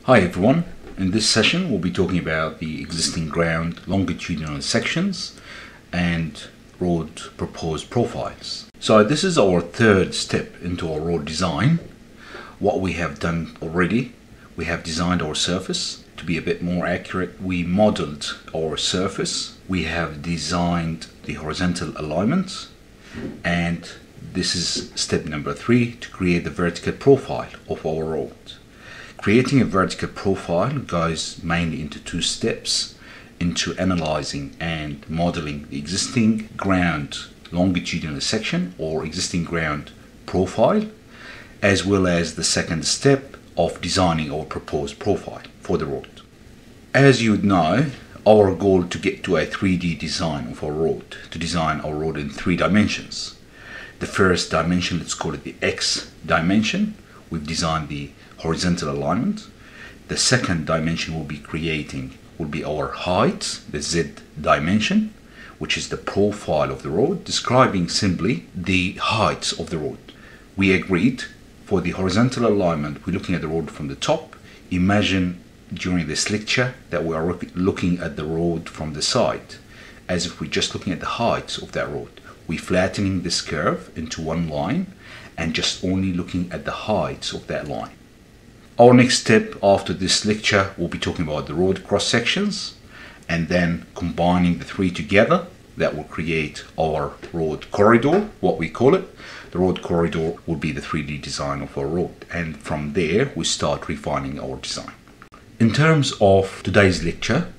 Hi everyone, in this session we'll be talking about the existing ground longitudinal sections and road proposed profiles. So this is our third step into our road design. What we have done already, we have designed our surface. To be a bit more accurate, we modeled our surface, we have designed the horizontal alignment, and this is step number 3, to create the vertical profile of our road. Creating a vertical profile goes mainly into two steps: into analyzing and modeling the existing ground longitudinal section or existing ground profile, as well as the second step of designing our proposed profile for the road. As you would know, our goal to get to a 3D design of our road, to design our road in 3 dimensions. The first dimension, let's call it the X dimension. We've designed the horizontal alignment. The second dimension we'll be creating will be our height, the Z dimension, which is the profile of the road, describing simply the heights of the road. We agreed for the horizontal alignment, we're looking at the road from the top. Imagine during this lecture that we are looking at the road from the side, as if we're just looking at the heights of that road. We're flattening this curve into one line and just only looking at the heights of that line. Our next step after this lecture will be talking about the road cross sections, and then combining the 3 together, that will create our road corridor, what we call it. The road corridor will be the 3D design of our road, and from there we start refining our design. In terms of today's lecture,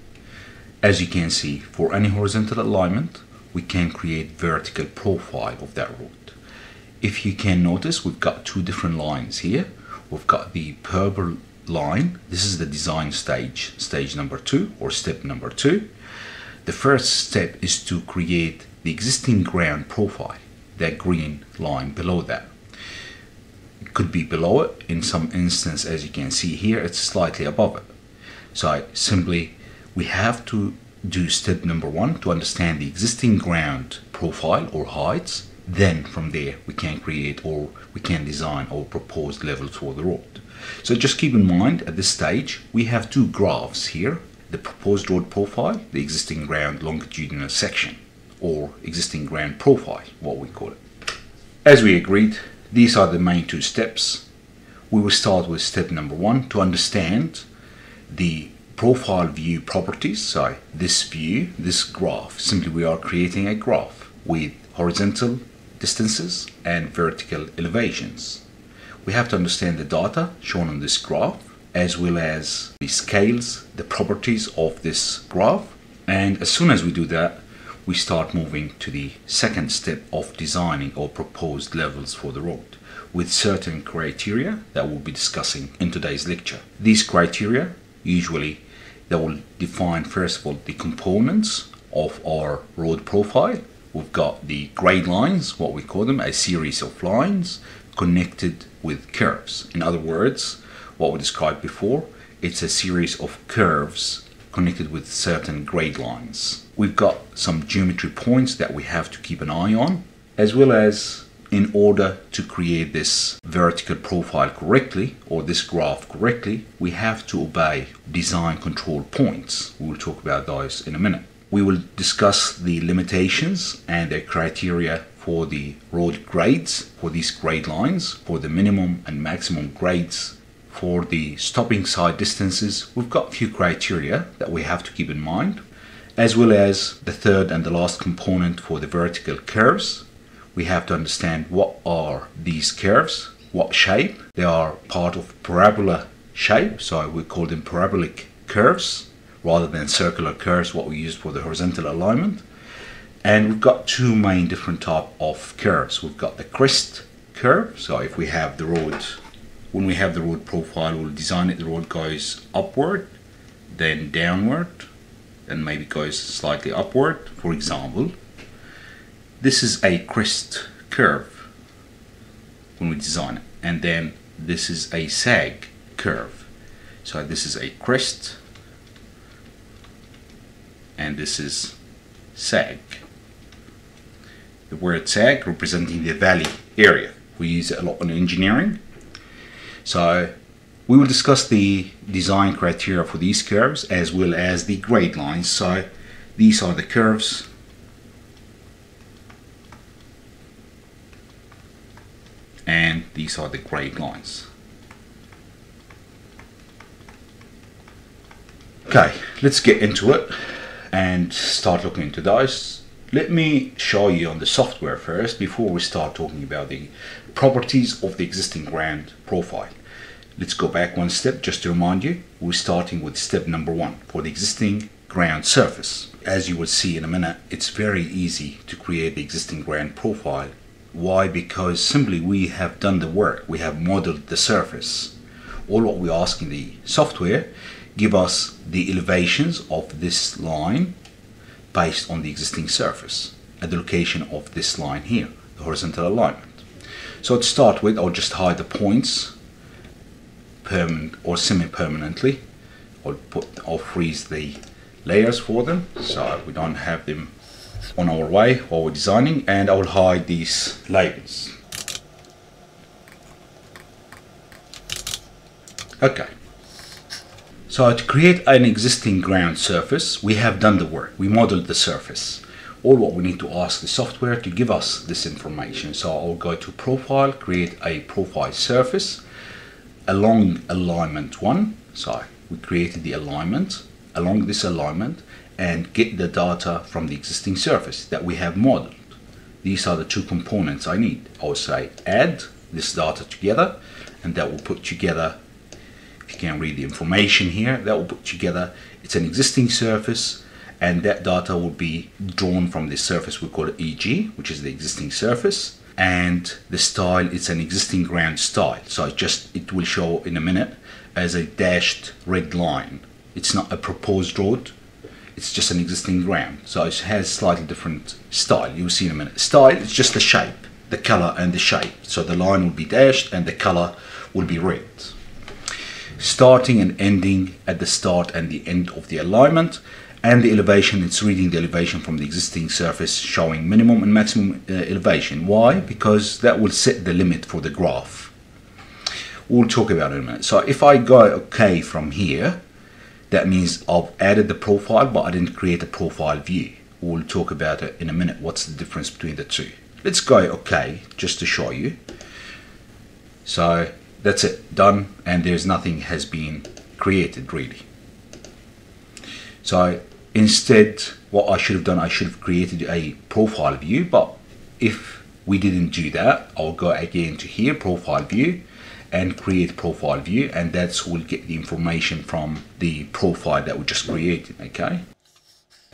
as you can see, for any horizontal alignment we can create vertical profile of that road. If you can notice, we've got 2 different lines here. We've got the purple line. This is the design stage, stage number 2 or step number 2. The first step is to create the existing ground profile, that green line below that. It could be below it. In some instance, as you can see here, it's slightly above it. So simply we have to do step number 1 to understand the existing ground profile or heights. Then from there we can create or we can design our proposed levels for the road. So just keep in mind, at this stage we have 2 graphs here: the proposed road profile, the existing ground longitudinal section, or existing ground profile, what we call it. As we agreed, these are the main 2 steps. We will start with step number 1 to understand the profile view properties. So this view, this graph, simply we are creating a graph with horizontal distances and vertical elevations. We have to understand the data shown on this graph, as well as the scales, the properties of this graph. And as soon as we do that, we start moving to the second step of designing our proposed levels for the road, with certain criteria that we'll be discussing in today's lecture. These criteria usually that will define, first of all, the components of our road profile. We've got the grade lines, what we call them, a series of lines connected with curves. In other words, what we described before, it's a series of curves connected with certain grade lines. We've got some geometry points that we have to keep an eye on, as well as, in order to create this vertical profile correctly, or this graph correctly, we have to obey design control points. We'll talk about those in a minute. We will discuss the limitations and the criteria for the road grades, for these grade lines, for the minimum and maximum grades. For the stopping side distances, we've got a few criteria that we have to keep in mind, as well as the third and the last component for the vertical curves. We have to understand what are these curves, what shape. They are part of parabola shape, so we call them parabolic curves, rather than circular curves, what we use for the horizontal alignment. And we've got 2 main different type of curves. We've got the crest curve. So if we have the road, when we have the road profile, we'll design it, the road goes upward, then downward, and maybe goes slightly upward. For example, this is a crest curve when we design it, and then this is a sag curve. So this is a crest, and this is sag. The word sag representing the valley area. We use it a lot in engineering. So We will discuss the design criteria for these curves as well as the grade lines. So these are the curves. And these are the grade lines. Okay, let's get into it and start looking into those. Let me show you on the software first before we start talking about the properties of the existing ground profile. Let's go back one step just to remind you. We're starting with step number 1 for the existing ground surface. As you will see in a minute, it's very easy to create the existing ground profile. Why? Because simply we have done the work. We have modeled the surface. All what we're asking the software, give us the elevations of this line based on the existing surface at the location of this line here, the horizontal alignment. So to start with, I'll just hide the points permanent or semi-permanently. I'll freeze the layers for them so we don't have them on our way while we're designing, and I will hide these labels. Okay. So to create an existing ground surface, we have done the work. We modeled the surface. All what we need to ask the software to give us this information. So I'll go to Profile, create a profile surface along alignment 1. So we created the alignment along this alignment and get the data from the existing surface that we have modeled. These are the two components I need. I'll say add this data together, and that will put together, if you can read the information here, that will put together, it's an existing surface, and that data will be drawn from this surface. We call it EG, which is the existing surface, and the style, it's an existing ground style. So it will show in a minute as a dashed red line. It's not a proposed road, it's just an existing ground. So it has slightly different style. You'll see in a minute. Style is just the shape, the color and the shape. So the line will be dashed and the color will be red. Starting and ending at the start and the end of the alignment, and the elevation, it's reading the elevation from the existing surface, showing minimum and maximum elevation. Why? Because that will set the limit for the graph. We'll talk about it in a minute. So if I go OK from here, that means I've added the profile, but I didn't create a profile view. We'll talk about it in a minute, what's the difference between the two. Let's go OK, just to show you. So that's it, done, and there's nothing has been created really. So instead, what I should have done, I should have created a profile view, but if we didn't do that, I'll go again to here, profile view, and create profile view, and that's will get the information from the profile that we just created. Okay,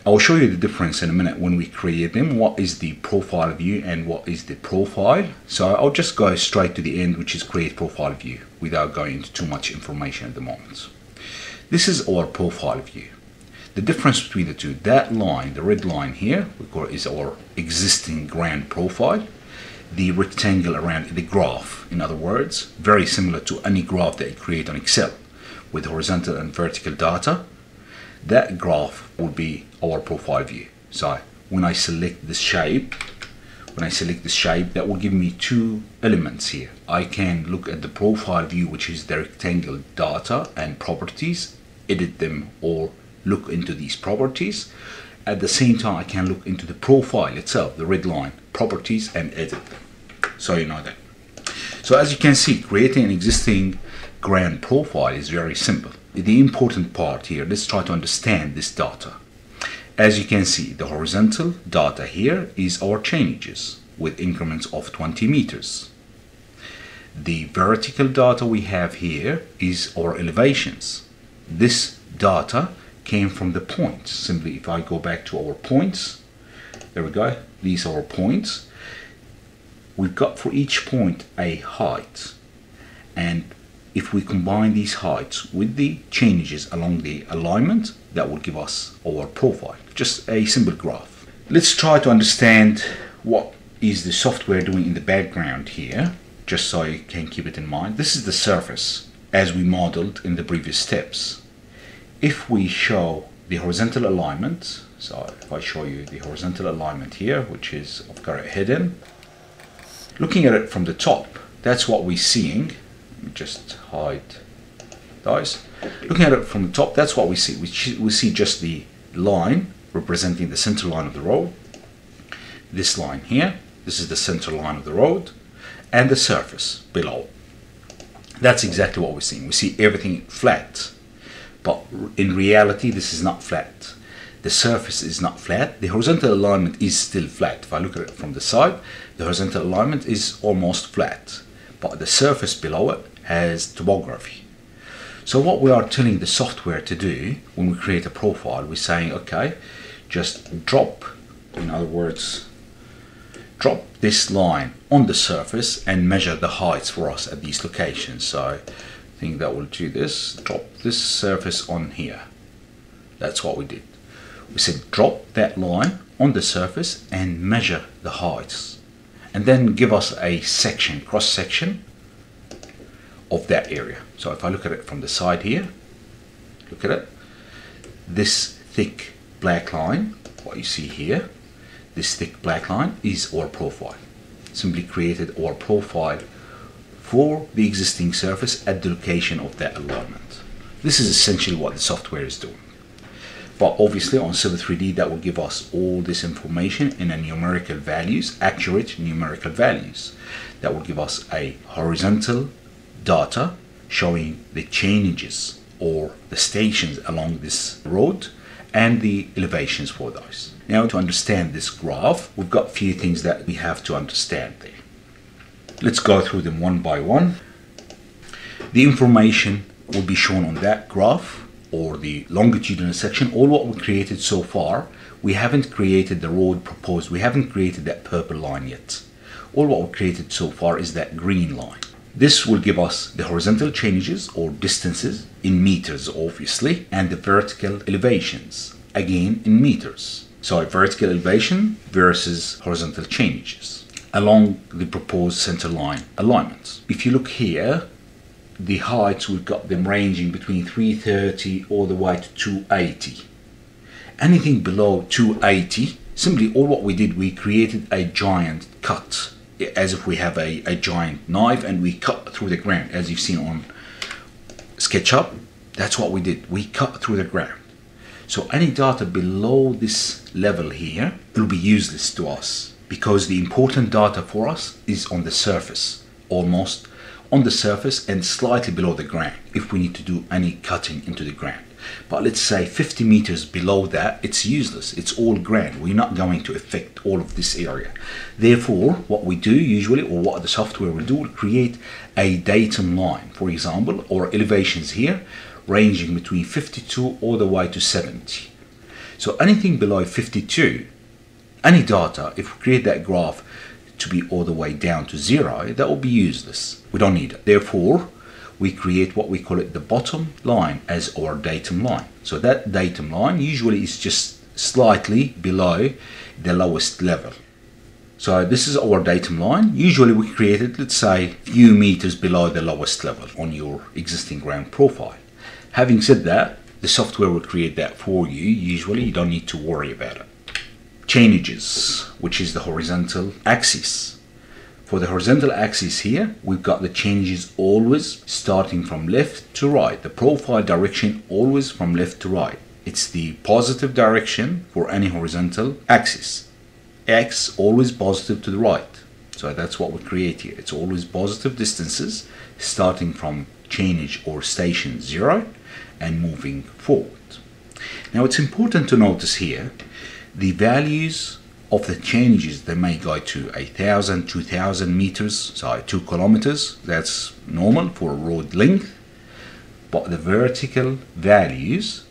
I'll show you the difference in a minute when we create them, what is the profile view and what is the profile. So I'll just go straight to the end, which is create profile view, without going into too much information at the moment. This is our profile view. The difference between the two, that line, the red line here, we call it, is our existing ground profile. The rectangle around the graph, in other words, very similar to any graph that you create on Excel with horizontal and vertical data. That graph will be our profile view. So when I select this shape, that will give me two elements here. I can look at the profile view, which is the rectangle data and properties, edit them or look into these properties. At the same time, I can look into the profile itself, the red line, properties, and edit them. So you know that. So as you can see, creating an existing ground profile is very simple. The important part here, let's try to understand this data. As you can see, the horizontal data here is our changes with increments of 20 meters. The vertical data we have here is our elevations. This data came from the points. Simply, if I go back to our points, there we go, these are our points. We've got for each point a height, and if we combine these heights with the changes along the alignment, that will give us our profile. Just a simple graph. Let's try to understand what is the software doing in the background here, just so you can keep it in mind. This is the surface as we modeled in the previous steps. If we show the horizontal alignment, so if I show you the horizontal alignment here, which is, I've got it hidden, looking at it from the top, that's what we're seeing. Let me just hide guys. Looking at it from the top, that's what we see. We see just the line representing the center line of the road. This line here, this is the center line of the road, and the surface below. That's exactly what we're seeing. We see everything flat, but in reality this is not flat. The surface is not flat. The horizontal alignment is still flat. If I look at it from the side, the horizontal alignment is almost flat, but the surface below it has topography. So what we are telling the software to do when we create a profile, we're saying, okay, just drop, in other words, drop this line on the surface and measure the heights for us at these locations. So I think that will do this. Drop this surface on here. That's what we did. We said drop that line on the surface and measure the heights, and then give us a section, cross section of that area. So if I look at it from the side here, look at it, this thick black line, what you see here, this thick black line is our profile. Simply created our profile for the existing surface at the location of that alignment. This is essentially what the software is doing. But obviously on Civil 3D that will give us all this information in a numerical values, accurate numerical values. That will give us a horizontal data showing the changes or the stations along this road and the elevations for those. Now, to understand this graph, we've got a few things that we have to understand there. Let's go through them one by one. The information will be shown on that graph, or the longitudinal section. All what we created so far, we haven't created the road proposed, we haven't created that purple line yet. All what we created so far is that green line. This will give us the horizontal changes or distances in meters obviously, and the vertical elevations again in meters. So a vertical elevation versus horizontal changes along the proposed center line alignment. If you look here, the heights, we've got them ranging between 330 all the way to 280. Anything below 280, simply all what we did, we created a giant cut, as if we have a giant knife and we cut through the ground, as you've seen on SketchUp. That's what we did, we cut through the ground. So any data below this level here will be useless to us, because the important data for us is on the surface, almost on the surface and slightly below the ground, if we need to do any cutting into the ground. But let's say 50 meters below that, it's useless, it's all ground, we're not going to affect all of this area. Therefore, what we do usually, or what the software will do, will create a datum line, for example, or elevations here ranging between 52 all the way to 70. So anything below 52, any data, if we create that graph to be all the way down to 0, that will be useless. We don't need it. Therefore, we create what we call it the bottom line as our datum line. So that datum line usually is just slightly below the lowest level. So this is our datum line. Usually we create it, let's say, a few meters below the lowest level on your existing ground profile. Having said that, the software will create that for you. Usually you don't need to worry about it. Changes, which is the horizontal axis. For the horizontal axis here, we've got the changes always starting from left to right. The profile direction always from left to right. It's the positive direction for any horizontal axis. X always positive to the right. So that's what we create here. It's always positive distances starting from change or station 0 and moving forward. Now it's important to notice here the values of the changes. They may go to 1,000, 2,000 meters, so 2 kilometers. That's normal for road length. But the vertical values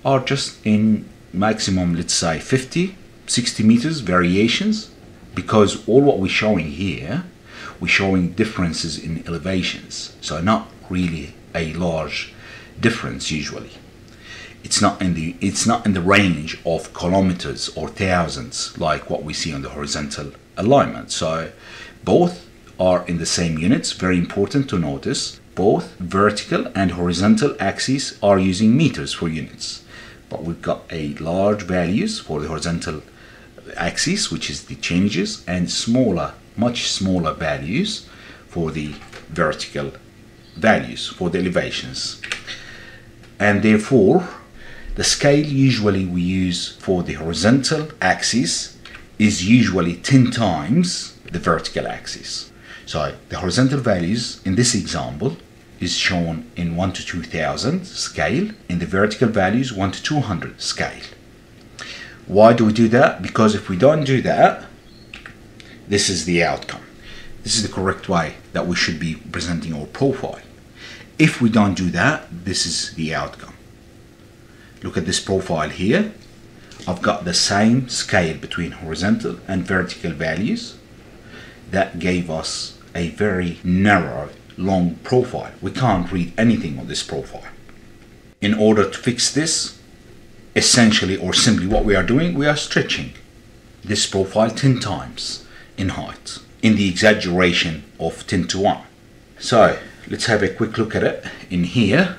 are just in maximum, let's say 50, 60 meters variations, because all what we're showing here, we're showing differences in elevations. So not really a large difference usually. It's not in the range of kilometers or thousands like what we see on the horizontal alignment. So both are in the same units. Very important to notice. Both vertical and horizontal axes are using meters for units. But we've got a large values for the horizontal axis, which is the changes, and smaller, much smaller values for the vertical values for the elevations, and therefore the scale usually we use for the horizontal axis is usually 10 times the vertical axis. So the horizontal values in this example is shown in 1 to 2000 scale, and the vertical values 1 to 200 scale. Why do we do that? Because if we don't do that, this is the outcome. This is the correct way that we should be presenting our profile. If we don't do that, this is the outcome. Look at this profile here. I've got the same scale between horizontal and vertical values. That gave us a very narrow, long profile. We can't read anything on this profile. In order to fix this, essentially or simply what we are doing, we are stretching this profile 10 times in height, in the exaggeration of 10 to 1. So let's have a quick look at it in here.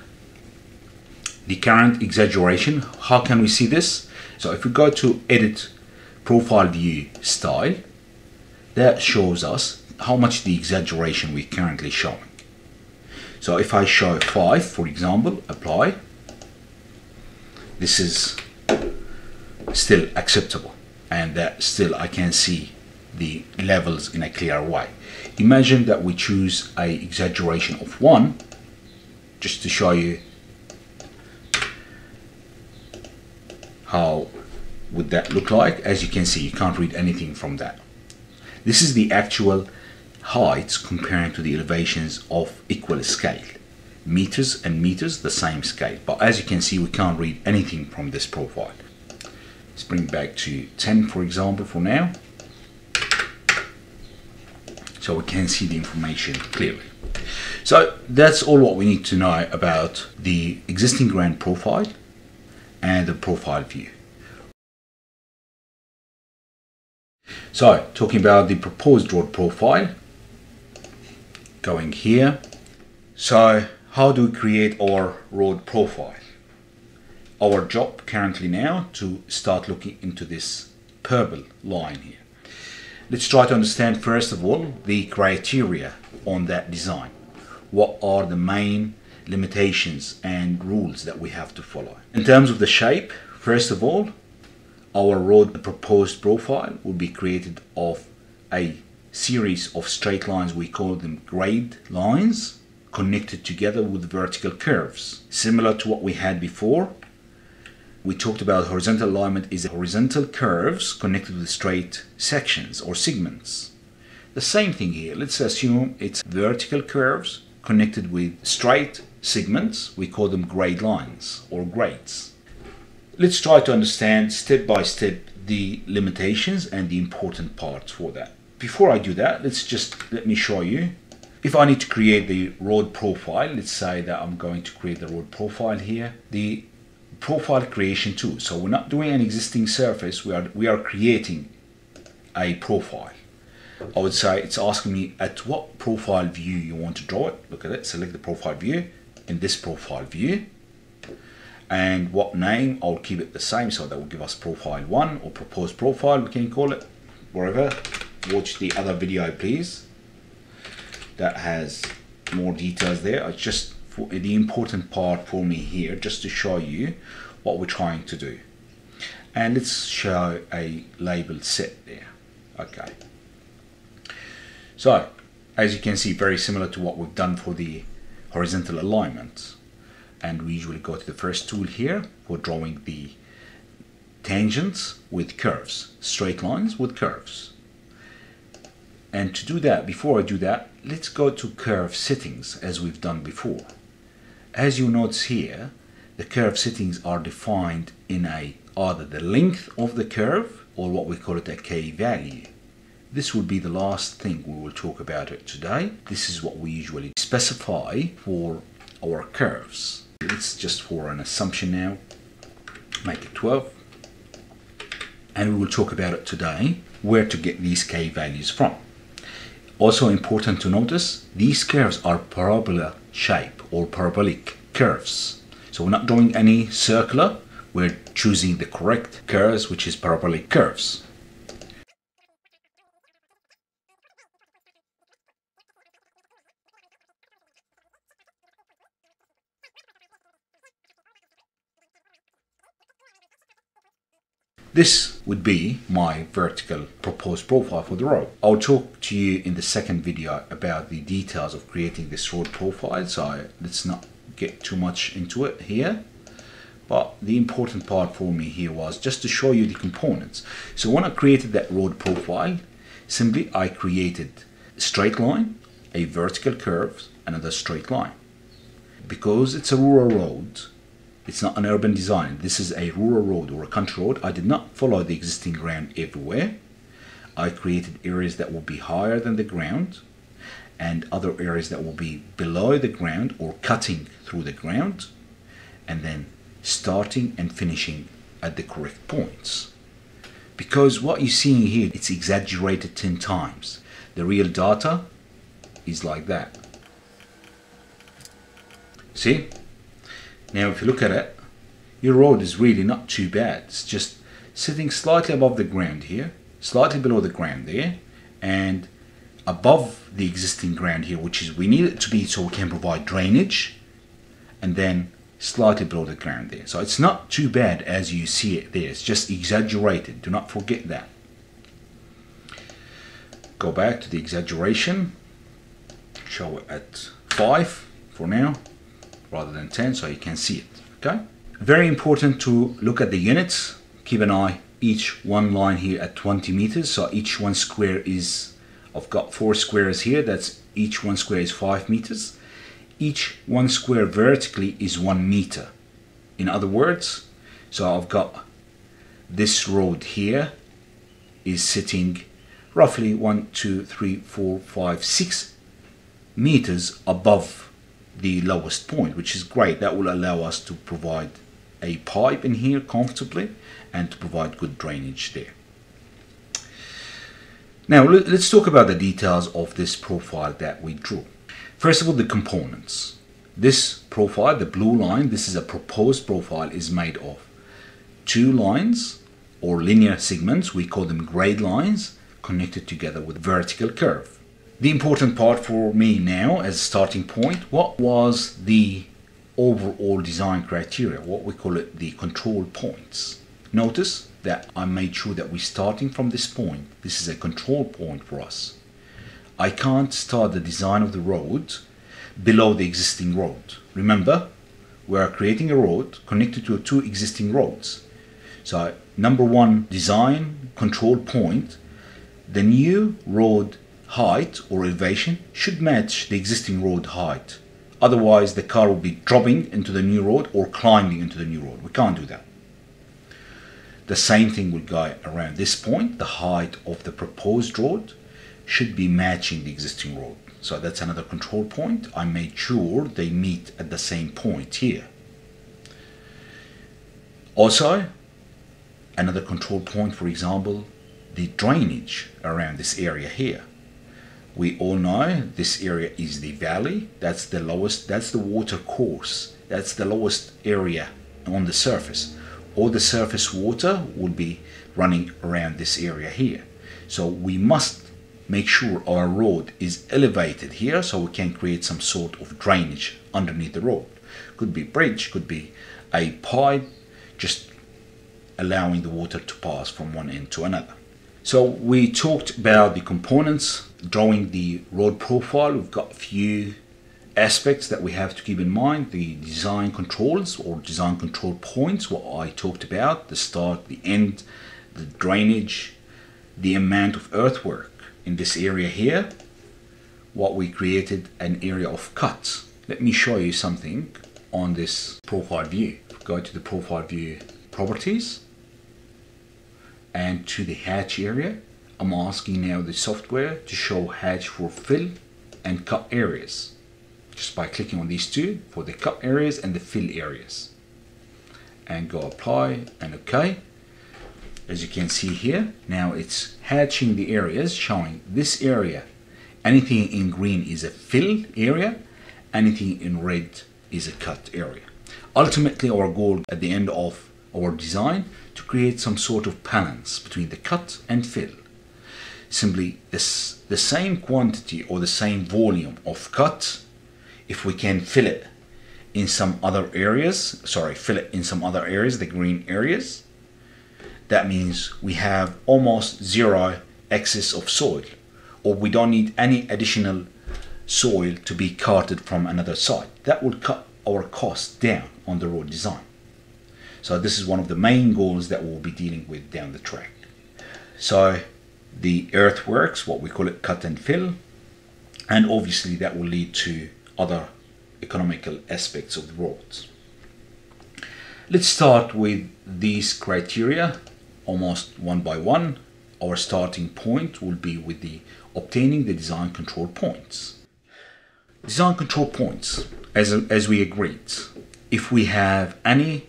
The current exaggeration, how can we see this? So if we go to edit profile view style, that shows us how much the exaggeration we're currently showing. So if I show 5, for example, apply, this is still acceptable, and that still I can see the levels in a clear way. Imagine that we choose a exaggeration of 1, just to show you how would that look like. As you can see, you can't read anything from that. This is the actual heights comparing to the elevations of equal scale. Meters and meters, the same scale. But as you can see, we can't read anything from this profile. Let's bring back to 10, for example, for now. So we can see the information clearly. So that's all what we need to know about the existing ground profile and the profile view. So talking about the proposed road profile, going here. So how do we create our road profile? Our job currently now to start looking into this purple line here. Let's try to understand first of all the criteria on that design. What are the main limitations and rules that we have to follow? In terms of the shape, first of all, our road proposed profile will be created of a series of straight lines. We call them grade lines, connected together with vertical curves. Similar to what we had before, we talked about horizontal alignment is horizontal curves connected with straight sections or segments. The same thing here. Let's assume it's vertical curves connected with straight segments. We call them grade lines or grades. Let's try to understand step by step the limitations and the important parts for that. Before I do that, let me show you. If I need to create the road profile, let's say that I'm going to create the road profile here. The profile creation tool. So we're not doing an existing surface, we are creating a profile. I would say it's asking me at what profile view you want to draw it. Look at it, select the profile view in this profile view. And what name, I'll keep it the same, so that will give us profile 1 or proposed profile, we can call it, wherever. Watch the other video please, that has more details there. It's just for the important part for me here, just to show you what we're trying to do. And let's show a label set there. Okay, so as you can see, very similar to what we've done for the horizontal alignment. And we usually go to the first tool here for drawing the tangents with curves, straight lines with curves. And to do that, before I do that, let's go to curve settings as we've done before. As you notice here, the curve settings are defined in either the length of the curve or what we call it a K value. This will be the last thing we will talk about it today. This is what we usually specify for our curves. It's just for an assumption now, make it 12. And we will talk about it today, where to get these K values from. Also important to notice, these curves are parabola shape or parabolic curves. So we're not drawing any circular, we're choosing the correct curves, which is parabolic curves. This would be my vertical proposed profile for the road. I'll talk to you in the second video about the details of creating this road profile, so let's not get too much into it here. But the important part for me here was just to show you the components. So when I created that road profile, simply I created a straight line, a vertical curve, another straight line. Because it's a rural road, it's not an urban design, this is a rural road or a country road, I did not follow the existing ground everywhere. I created areas that will be higher than the ground and other areas that will be below the ground or cutting through the ground, and then starting and finishing at the correct points. Because what you're seeing here, it's exaggerated 10 times. The real data is like that. See? Now if you look at it, your road is really not too bad. It's just sitting slightly above the ground here, slightly below the ground there, and above the existing ground here, which is we need it to be so we can provide drainage, and then slightly below the ground there. So it's not too bad as you see it there. It's just exaggerated. Do not forget that. Go back to the exaggeration. Show it at 5 for now, rather than 10, so you can see it. Okay. Very important to look at the units. Keep an eye. Each one line here at 20 meters. So each one square is, I've got 4 squares here. That's each one square is 5 meters. Each one square vertically is 1 meter. In other words, so I've got this road here is sitting roughly 1, 2, 3, 4, 5, 6 meters above the lowest point, which is great. That will allow us to provide a pipe in here comfortably and to provide good drainage there. Now let's talk about the details of this profile that we drew. First of all, the components. This profile, the blue line, this is a proposed profile, is made of 2 lines or linear segments, we call them grade lines, connected together with a vertical curve. The important part for me now as a starting point, what was the overall design criteria, what we call it the control points. Notice that I made sure that we're starting from this point. This is a control point for us. I can't start the design of the road below the existing road. Remember, we are creating a road connected to 2 existing roads. So number 1 design control point, the new road height or elevation should match the existing road height. Otherwise the car will be dropping into the new road or climbing into the new road. We can't do that. The same thing will go around this point. The height of the proposed road should be matching the existing road. So that's another control point. I made sure they meet at the same point here. Also, another control point, for example, the drainage around this area here. We all know this area is the valley. That's the lowest, that's the water course. That's the lowest area on the surface. All the surface water will be running around this area here. So we must make sure our road is elevated here so we can create some sort of drainage underneath the road. Could be a bridge, could be a pipe, just allowing the water to pass from one end to another. So we talked about the components, drawing the road profile. We've got a few aspects that we have to keep in mind. The design controls or design control points, what I talked about, the start, the end, the drainage, the amount of earthwork. In this area here, what we created an area of cuts. Let me show you something on this profile view. Go to the profile view properties and to the hatch area. I'm asking now the software to show hatch for fill and cut areas. Just by clicking on these two for the cut areas and the fill areas. And go apply and OK. As you can see here, now it's hatching the areas, showing this area. Anything in green is a fill area, anything in red is a cut area. Ultimately, our goal at the end of our design to create some sort of balance between the cut and fill. Simply the same quantity or the same volume of cut, if we can fill it in some other areas, the green areas, that means we have almost zero excess of soil, or we don't need any additional soil to be carted from another site. That will cut our costs down on the road design. So this is one of the main goals that we'll be dealing with down the track. So the earthworks, what we call it cut and fill, and obviously that will lead to other economical aspects of the roads. Let's start with these criteria almost one by one. Our starting point will be with the obtaining the design control points. Design control points, as we agreed, if we have any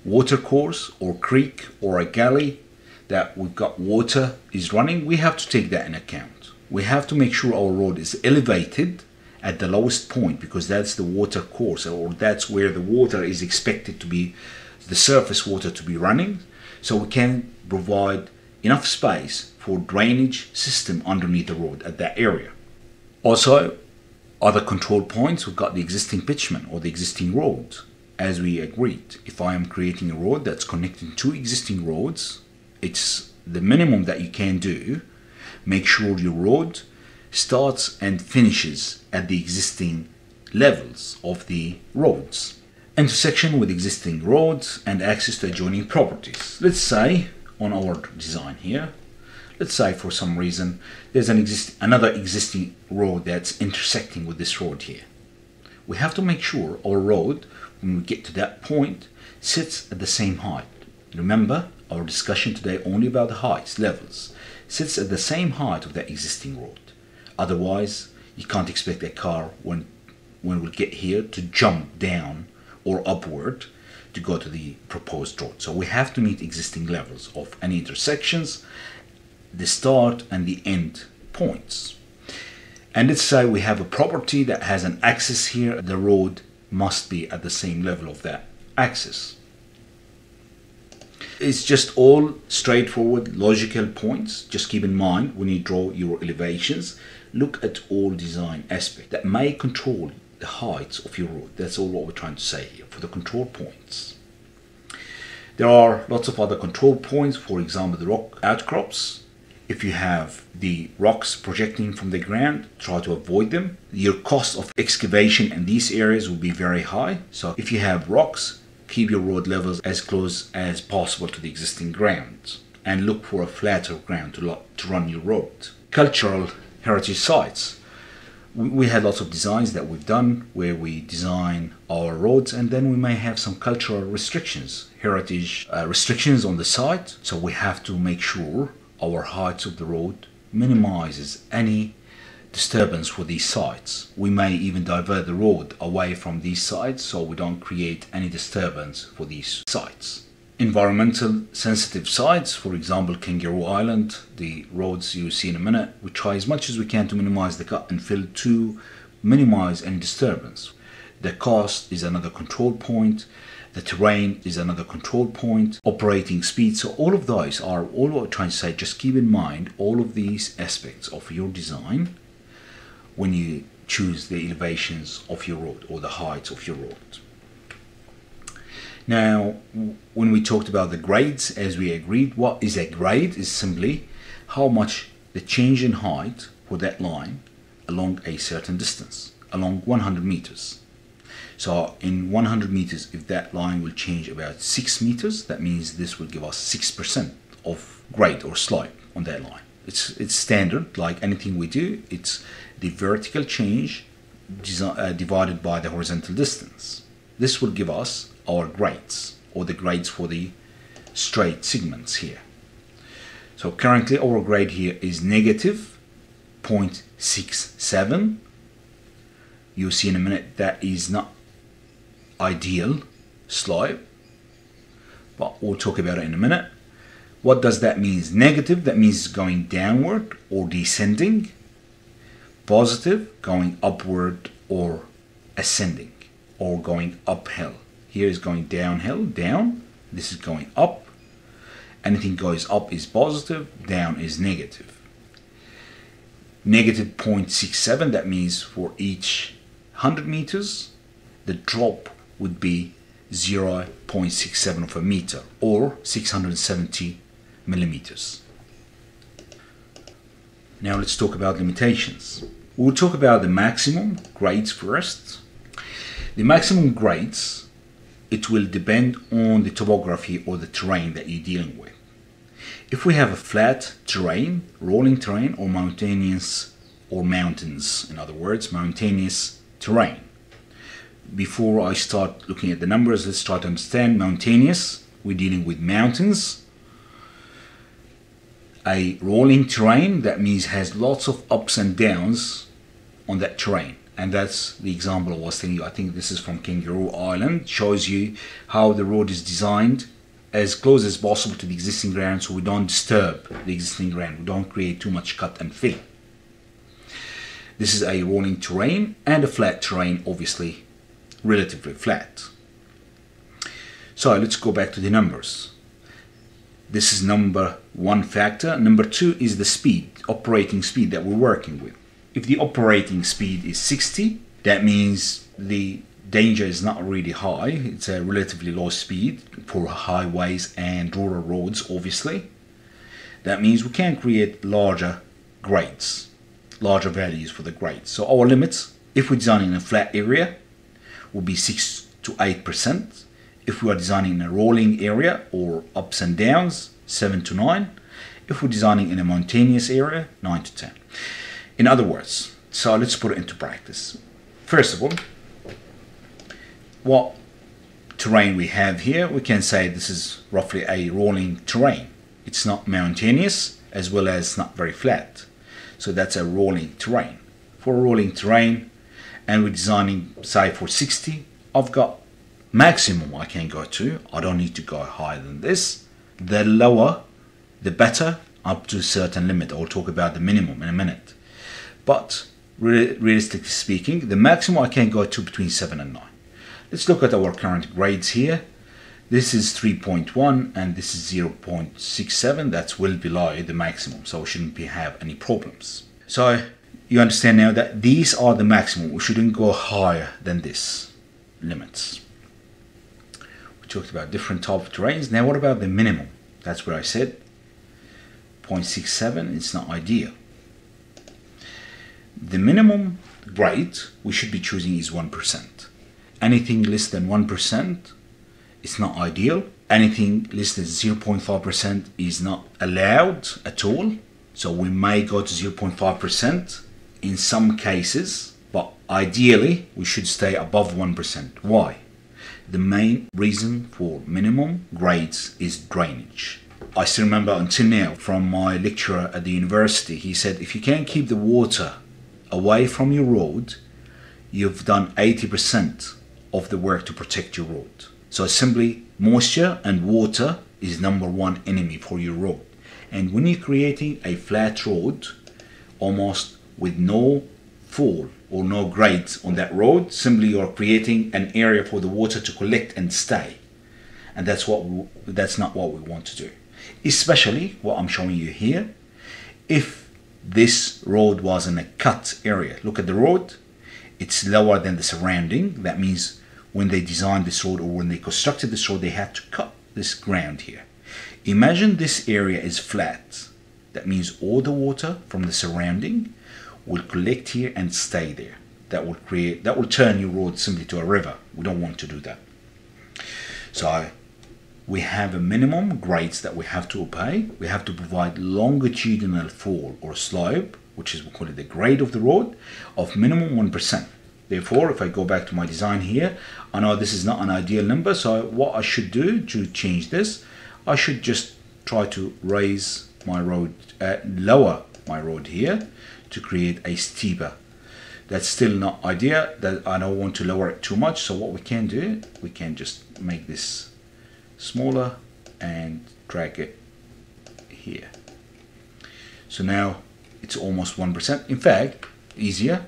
water course or creek or a gully that we've got water is running, we have to take that in account. We have to make sure our road is elevated at the lowest point, because that's the water course, or that's where the water is expected to be, the surface water to be running, so we can provide enough space for drainage system underneath the road at that area. Also, other control points, we've got the existing pitchment or the existing road. As we agreed, if I am creating a road that's connecting two existing roads, it's the minimum that you can do. Make sure your road starts and finishes at the existing levels of the roads. Intersection with existing roads and access to adjoining properties. Let's say on our design here, let's say for some reason there's another existing road that's intersecting with this road here. We have to make sure our road, when we get to that point, sits at the same height. Remember, our discussion today only about the heights, levels, sits at the same height of that existing road. Otherwise, you can't expect a car when we get here to jump down or upward to go to the proposed road. So we have to meet existing levels of any intersections, the start and the end points. And let's say we have a property that has an axis here, the road must be at the same level of that axis. It's just all straightforward logical points. Just keep in mind when you draw your elevations, look at all design aspects that may control the heights of your road. That's all what we're trying to say here for the control points. There are lots of other control points, for example the rock outcrops. If you have the rocks projecting from the ground, try to avoid them. Your cost of excavation in these areas will be very high. So if you have rocks, keep your road levels as close as possible to the existing ground and look for a flatter ground to run your road. Cultural heritage sites. We had lots of designs that we've done where we design our roads, and then we may have some cultural restrictions, heritage restrictions on the site. So we have to make sure our heights of the road minimizes any disturbance for these sites. We may even divert the road away from these sites so we don't create any disturbance for these sites. Environmental sensitive sites, for example Kangaroo Island, the roads you see in a minute, we try as much as we can to minimize the cut and fill to minimize any disturbance. The cost is another control point. The terrain is another control point, operating speed. So all of those are all what I'm trying to say. Just keep in mind all of these aspects of your design when you choose the elevations of your road or the heights of your road. Now, when we talked about the grades, as we agreed, what is a grade is simply how much the change in height for that line along a certain distance, along 100 meters. So in 100 meters, if that line will change about 6 meters, that means this will give us 6% of grade or slope on that line. It's standard, like anything we do, it's the vertical change divided by the horizontal distance. This will give us our grades, or the grades for the straight segments here. So currently our grade here is negative 0.67. You'll see in a minute that is not ideal slope, but we'll talk about it in a minute. What does that mean? Negative, that means going downward or descending. Positive, going upward or ascending or going uphill. Here is going downhill, down. This is going up. Anything goes up is positive, down is negative. Negative 0.67, that means for each 100 meters, the drop would be 0.67 of a meter, or 670 millimeters. Now let's talk about limitations. We'll talk about the maximum grades first. The maximum grades, it will depend on the topography or the terrain that you're dealing with. If we have a flat terrain, rolling terrain, or mountainous, or mountains, in other words, mountainous terrain. Before I start looking at the numbers, let's try to understand mountainous. We're dealing with mountains. A rolling terrain, that means has lots of ups and downs on that terrain. And that's the example I was telling you. I think this is from Kangaroo Island. Shows you how the road is designed as close as possible to the existing ground, so we don't disturb the existing ground. We don't create too much cut and fill. This is a rolling terrain, and a flat terrain, obviously relatively flat. So let's go back to the numbers. This is number one factor. Number two is the speed, operating speed that we're working with. If the operating speed is 60, that means the danger is not really high. It's a relatively low speed for highways and rural roads, obviously. That means we can create larger grades, larger values for the grades. So our limits, if we're designing a flat area, will be 6 to 8%. If we are designing a rolling area or ups and downs, 7 to 9. If we're designing in a mountainous area, 9 to 10. In other words, so let's put it into practice. First of all, what terrain we have here, we can say this is roughly a rolling terrain. It's not mountainous as well as not very flat. So that's a rolling terrain. For a rolling terrain, and we're designing, say, for 60, I've got maximum I can go to. I don't need to go higher than this. The lower, the better, up to a certain limit. I'll talk about the minimum in a minute. But realistically speaking, the maximum I can go to between 7 and 9. Let's look at our current grades here. This is 3.1 and this is 0.67. That's well below the maximum, so we shouldn't have any problems. So you understand now that these are the maximum. We shouldn't go higher than this limits. We talked about different type of terrains. Now what about the minimum? That's what I said. 0.67, it's not ideal. The minimum grade we should be choosing is 1%. Anything less than 1% is not ideal. Anything less than 0.5% is not allowed at all. So we may go to 0.5% in some cases, but ideally we should stay above 1%. Why? The main reason for minimum grades is drainage. I still remember until now from my lecturer at the university, he said if you can keep the water away from your road, you've done 80% of the work to protect your road. So simply, moisture and water is number one enemy for your road. And when you're creating a flat road, almost with no fall or no grades on that road, simply you're creating an area for the water to collect and stay. And that's not what we want to do. Especially what I'm showing you here. If this road was in a cut area, look at the road, it's lower than the surrounding. That means when they designed this road or when they constructed this road, they had to cut this ground here. Imagine this area is flat. That means all the water from the surrounding will collect here and stay there. That will turn your road simply to a river. We don't want to do that. So we have a minimum grades that we have to obey. We have to provide longitudinal fall or slope, which is, we call it the grade of the road, of minimum 1%. Therefore, if I go back to my design here, I know this is not an ideal number, so what I should do to change this, I should just try to raise my road, lower my road here to create a steeper. That's still not ideal. That I don't want to lower it too much, so what we can do, we can just make this smaller and drag it here. So now it's almost 1%. In fact, easier,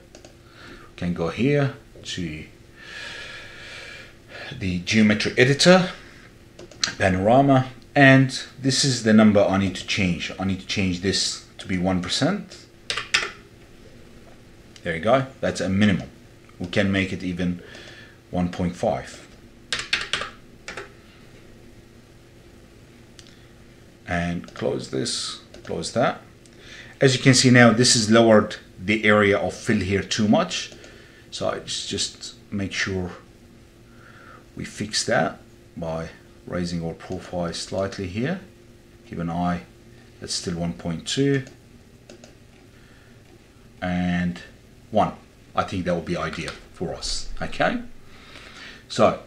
we can go here to the geometry editor, panorama, and this is the number I need to change. I need to change this to be 1%. There you go, that's a minimum. We can make it even 1.5. and close this, close that. As you can see now, this has lowered the area of fill here too much, so I just make sure we fix that by raising our profile slightly here. Keep an eye, that's still 1.2 and 1. I think that would be ideal for us. Okay, so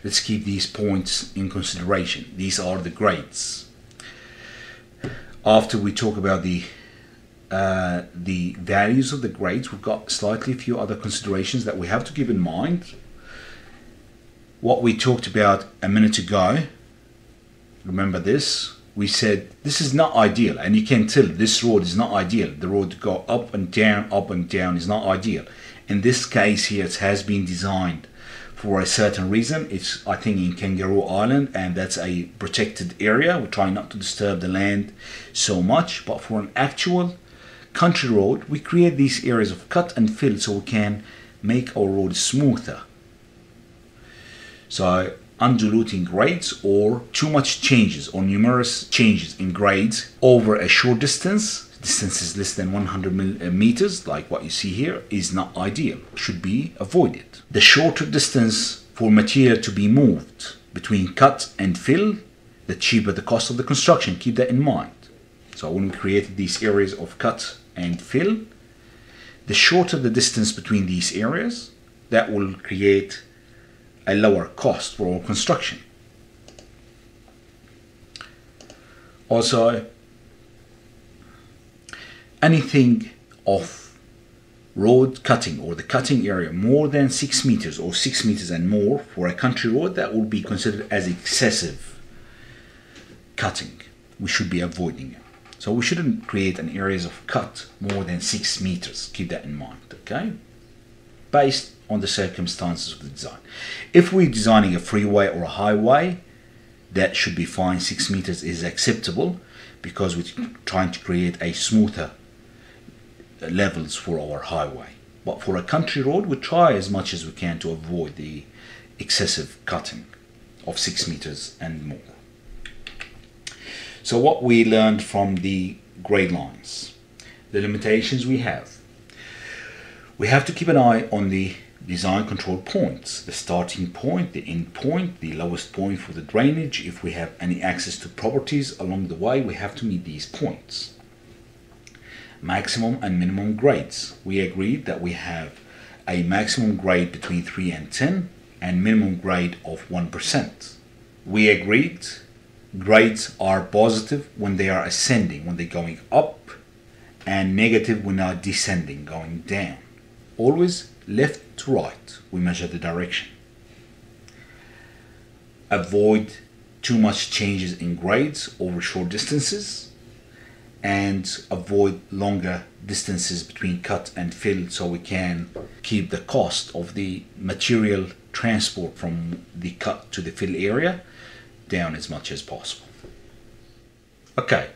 let's keep these points in consideration. These are the grades. After we talk about the values of the grades, we've got slightly a few other considerations that we have to keep in mind. What we talked about a minute ago, remember this, we said this is not ideal, and you can tell this road is not ideal. The road to go up and down is not ideal. In this case here, it has been designed for a certain reason. It's, I think, in Kangaroo Island, and that's a protected area. We're trying not to disturb the land so much, but for an actual country road, we create these areas of cut and fill so we can make our road smoother. So undulating grades or too much changes or numerous changes in grades over a short distances less than 100 meters, like what you see here, is not ideal, should be avoided. The shorter distance for material to be moved between cut and fill, the cheaper the cost of the construction. Keep that in mind. So when we created these areas of cut and fill, the shorter the distance between these areas, that will create a lower cost for our construction. Also, anything of road cutting or the cutting area more than 6 meters or 6 meters and more for a country road, that will be considered as excessive cutting. We should be avoiding it. So we shouldn't create an areas of cut more than 6 meters. Keep that in mind, okay? Based on the circumstances of the design. If we're designing a freeway or a highway, that should be fine. 6 meters is acceptable because we're trying to create a smoother levels for our highway. But for a country road, we try as much as we can to avoid the excessive cutting of 6 meters and more. So what we learned from the grade lines, the limitations we have to keep an eye on the design control points, the starting point, the end point, the lowest point for the drainage. If we have any access to properties along the way, we have to meet these points. Maximum and minimum grades. We agreed that we have a maximum grade between 3 and 10 and minimum grade of 1%. We agreed grades are positive when they are ascending, when they're going up, and negative when they are descending, going down. Always left to right, we measure the direction. Avoid too much changes in grades over short distances, and avoid longer distances between cut and fill so we can keep the cost of the material transport from the cut to the fill area down as much as possible. Okay,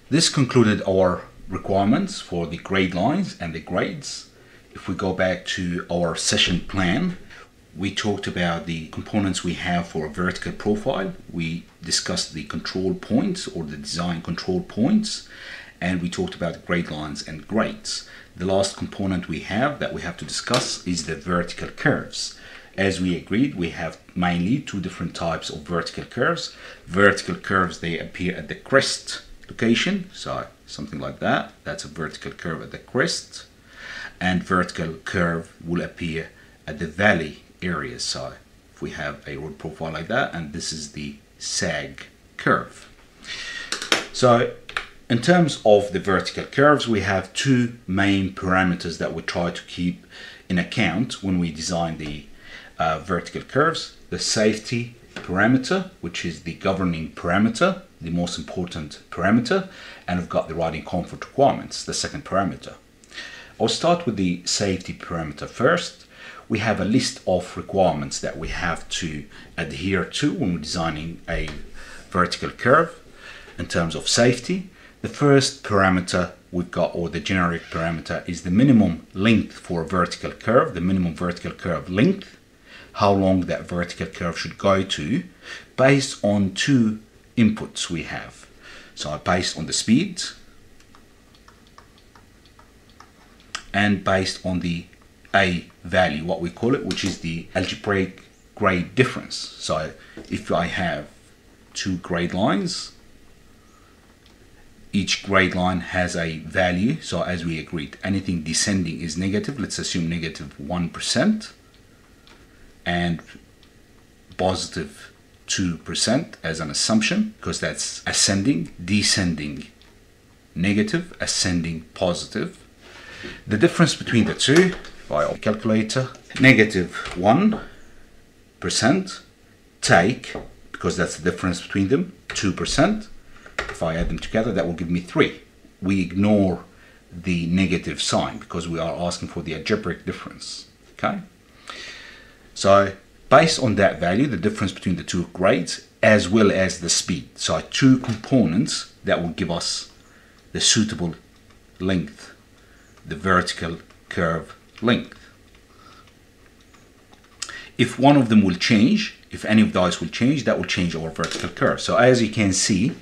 this concluded our requirements for the grade lines and the grades. If we go back to our session plan, we talked about the components we have for a vertical profile. We discussed the control points or the design control points, and we talked about grade lines and grades. The last component we have that we have to discuss is the vertical curves. As we agreed, we have mainly two different types of vertical curves. Vertical curves, they appear at the crest location, so something like that. That's a vertical curve at the crest. And vertical curve will appear at the valley areas. So if we have a road profile like that, and this is the sag curve. So in terms of the vertical curves, we have two main parameters that we try to keep in account when we design the vertical curves. The safety parameter, which is the governing parameter, the most important parameter, and we've got the riding comfort requirements, the second parameter. I'll start with the safety parameter first. We have a list of requirements that we have to adhere to when we're designing a vertical curve in terms of safety. The first parameter we've got, or the generic parameter, is the minimum length for a vertical curve, the minimum vertical curve length, how long that vertical curve should go to, based on two inputs we have. So based on the speed and based on the A value, what we call it, which is the algebraic grade difference. So if I have two grade lines, each grade line has a value. So as we agreed, anything descending is negative. Let's assume negative 1% and positive 2% as an assumption, because that's ascending, descending, negative, ascending, positive. The difference between the two, by our calculator, negative 1% take, because that's the difference between them, 2%. If I add them together, that will give me 3. We ignore the negative sign because we are asking for the algebraic difference. Okay. So based on that value, the difference between the two grades, as well as the speed. So two components that will give us the suitable length, the vertical curve length. If one of them will change, if any of those will change, that will change our vertical curve. So as you can see,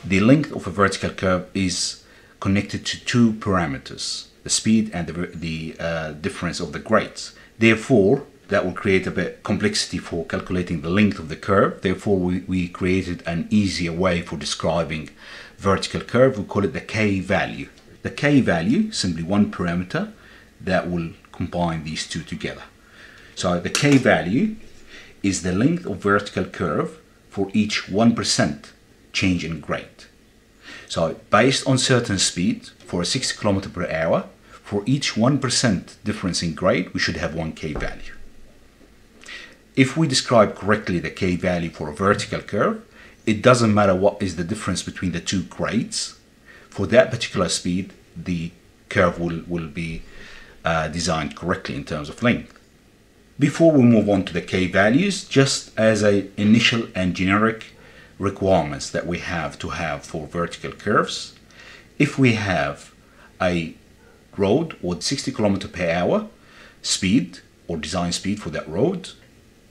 the length of a vertical curve is connected to two parameters, the speed and the difference of the grades. Therefore, that will create a bit complexity for calculating the length of the curve. Therefore, we created an easier way for describing vertical curve. We call it the K value. The K value, simply one parameter that will combine these two together. So the K value is the length of vertical curve for each 1% change in grade. So based on certain speed, for a 60 km per hour, for each 1% difference in grade, we should have one K value. If we describe correctly the K value for a vertical curve, it doesn't matter what is the difference between the two grades. For that particular speed, the curve will be designed correctly in terms of length. Before we move on to the K values, just as an initial and generic requirements that we have to have for vertical curves, if we have a road with 60 km per hour speed or design speed for that road,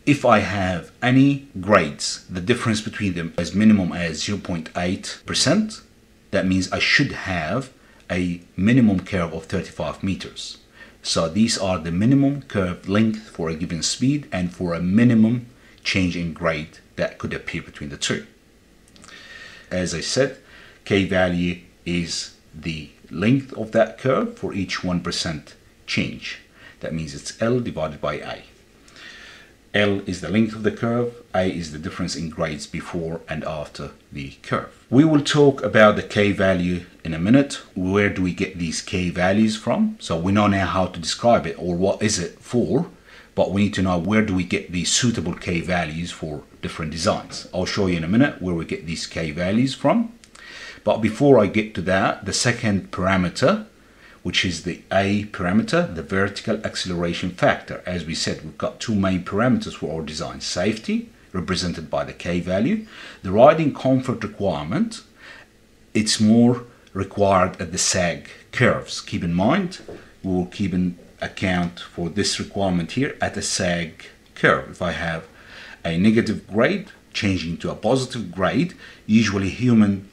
if I have any grades, the difference between them as minimum as 0.8%, that means I should have a minimum curve of 35 meters. So these are the minimum curve length for a given speed and for a minimum change in grade that could appear between the two. As I said, K value is the length of that curve for each 1% change. That means it's L divided by A. L is the length of the curve, A is the difference in grades before and after the curve. We will talk about the K value in a minute. Where do we get these K values from? So we know now how to describe it or what is it for, but we need to know where do we get these suitable K values for different designs. I'll show you in a minute where we get these K values from. But before I get to that, the second parameter, which is the A parameter, the vertical acceleration factor. As we said, we've got two main parameters for our design. Safety, represented by the K value. The riding comfort requirement, it's more required at the sag curves. Keep in mind, we will keep in account for this requirement here at a sag curve. If I have a negative grade changing to a positive grade, usually humans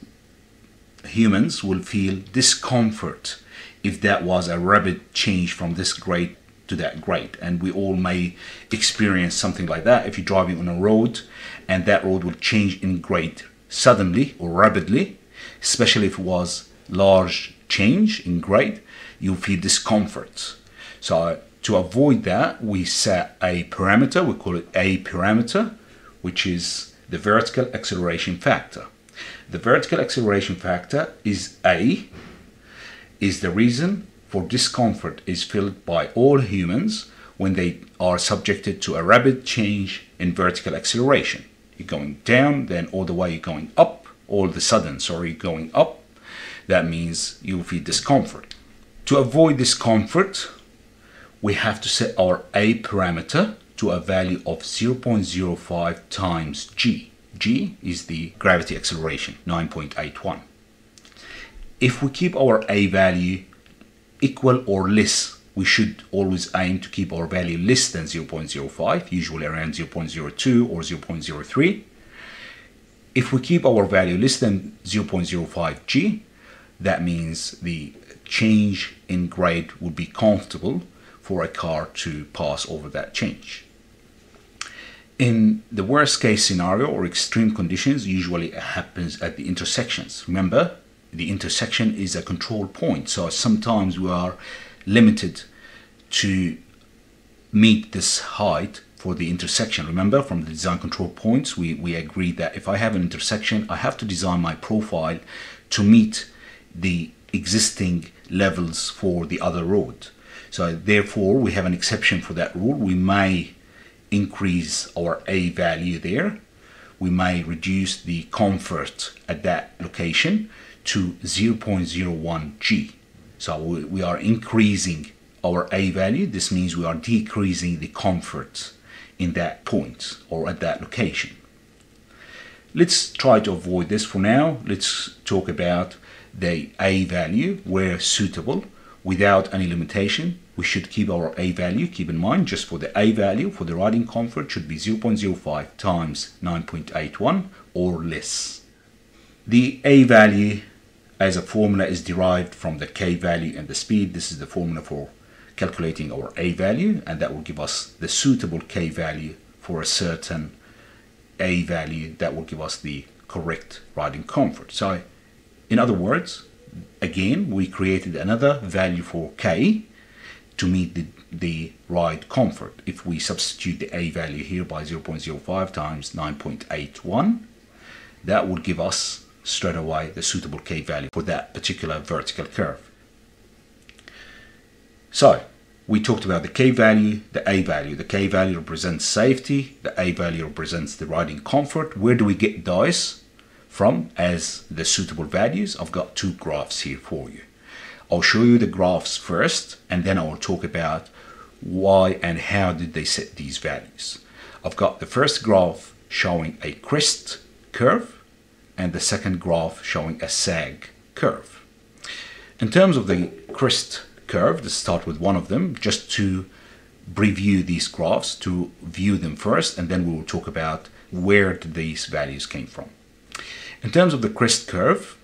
will feel discomfort if that was a rapid change from this grade to that grade. And we all may experience something like that if you're driving on a road and that road will change in grade suddenly or rapidly, especially if it was large change in grade, you'll feel discomfort. So to avoid that, we set a parameter, we call it A parameter, which is the vertical acceleration factor. The vertical acceleration factor is A, is the reason for discomfort is felt by all humans when they are subjected to a rapid change in vertical acceleration. You're going down, then all the way you're going up, all of a sudden, going up. That means you will feel discomfort. To avoid discomfort, we have to set our A parameter to a value of 0.05 times G. G is the gravity acceleration, 9.81. If we keep our A value equal or less, we should always aim to keep our value less than 0.05, usually around 0.02 or 0.03. If we keep our value less than 0.05 G, that means the change in grade would be comfortable for a car to pass over that change. In the worst case scenario or extreme conditions, usually it happens at the intersections. Remember, the intersection is a control point, so sometimes we are limited to meet this height for the intersection. Remember, from the design control points, we agreed that if I have an intersection, I have to design my profile to meet the existing levels for the other road. So therefore, we have an exception for that rule. We may increase our A value there. We may reduce the comfort at that location to 0.01 G. So we are increasing our A value. This means we are decreasing the comfort in that point or at that location. Let's try to avoid this for now. Let's talk about the A value where suitable without any limitation. We should keep our A value. Keep in mind, just for the A value for the riding comfort should be 0.05 times 9.81 or less. The A value as a formula is derived from the K value and the speed. This is the formula for calculating our A value, and that will give us the suitable K value for a certain A value that will give us the correct riding comfort. So in other words, again, we created another value for K to meet the ride comfort. If we substitute the A value here by 0.05 times 9.81, that would give us straight away the suitable K value for that particular vertical curve. So we talked about the K value, the A value. The K value represents safety, the A value represents the riding comfort. Where do we get those from as the suitable values? I've got two graphs here for you. I'll show you the graphs first, and then I will talk about why and how did they set these values. I've got the first graph showing a crest curve and the second graph showing a sag curve. In terms of the crest curve, let's start with one of them just to review these graphs, to view them first, and then we will talk about where these values came from. In terms of the crest curve,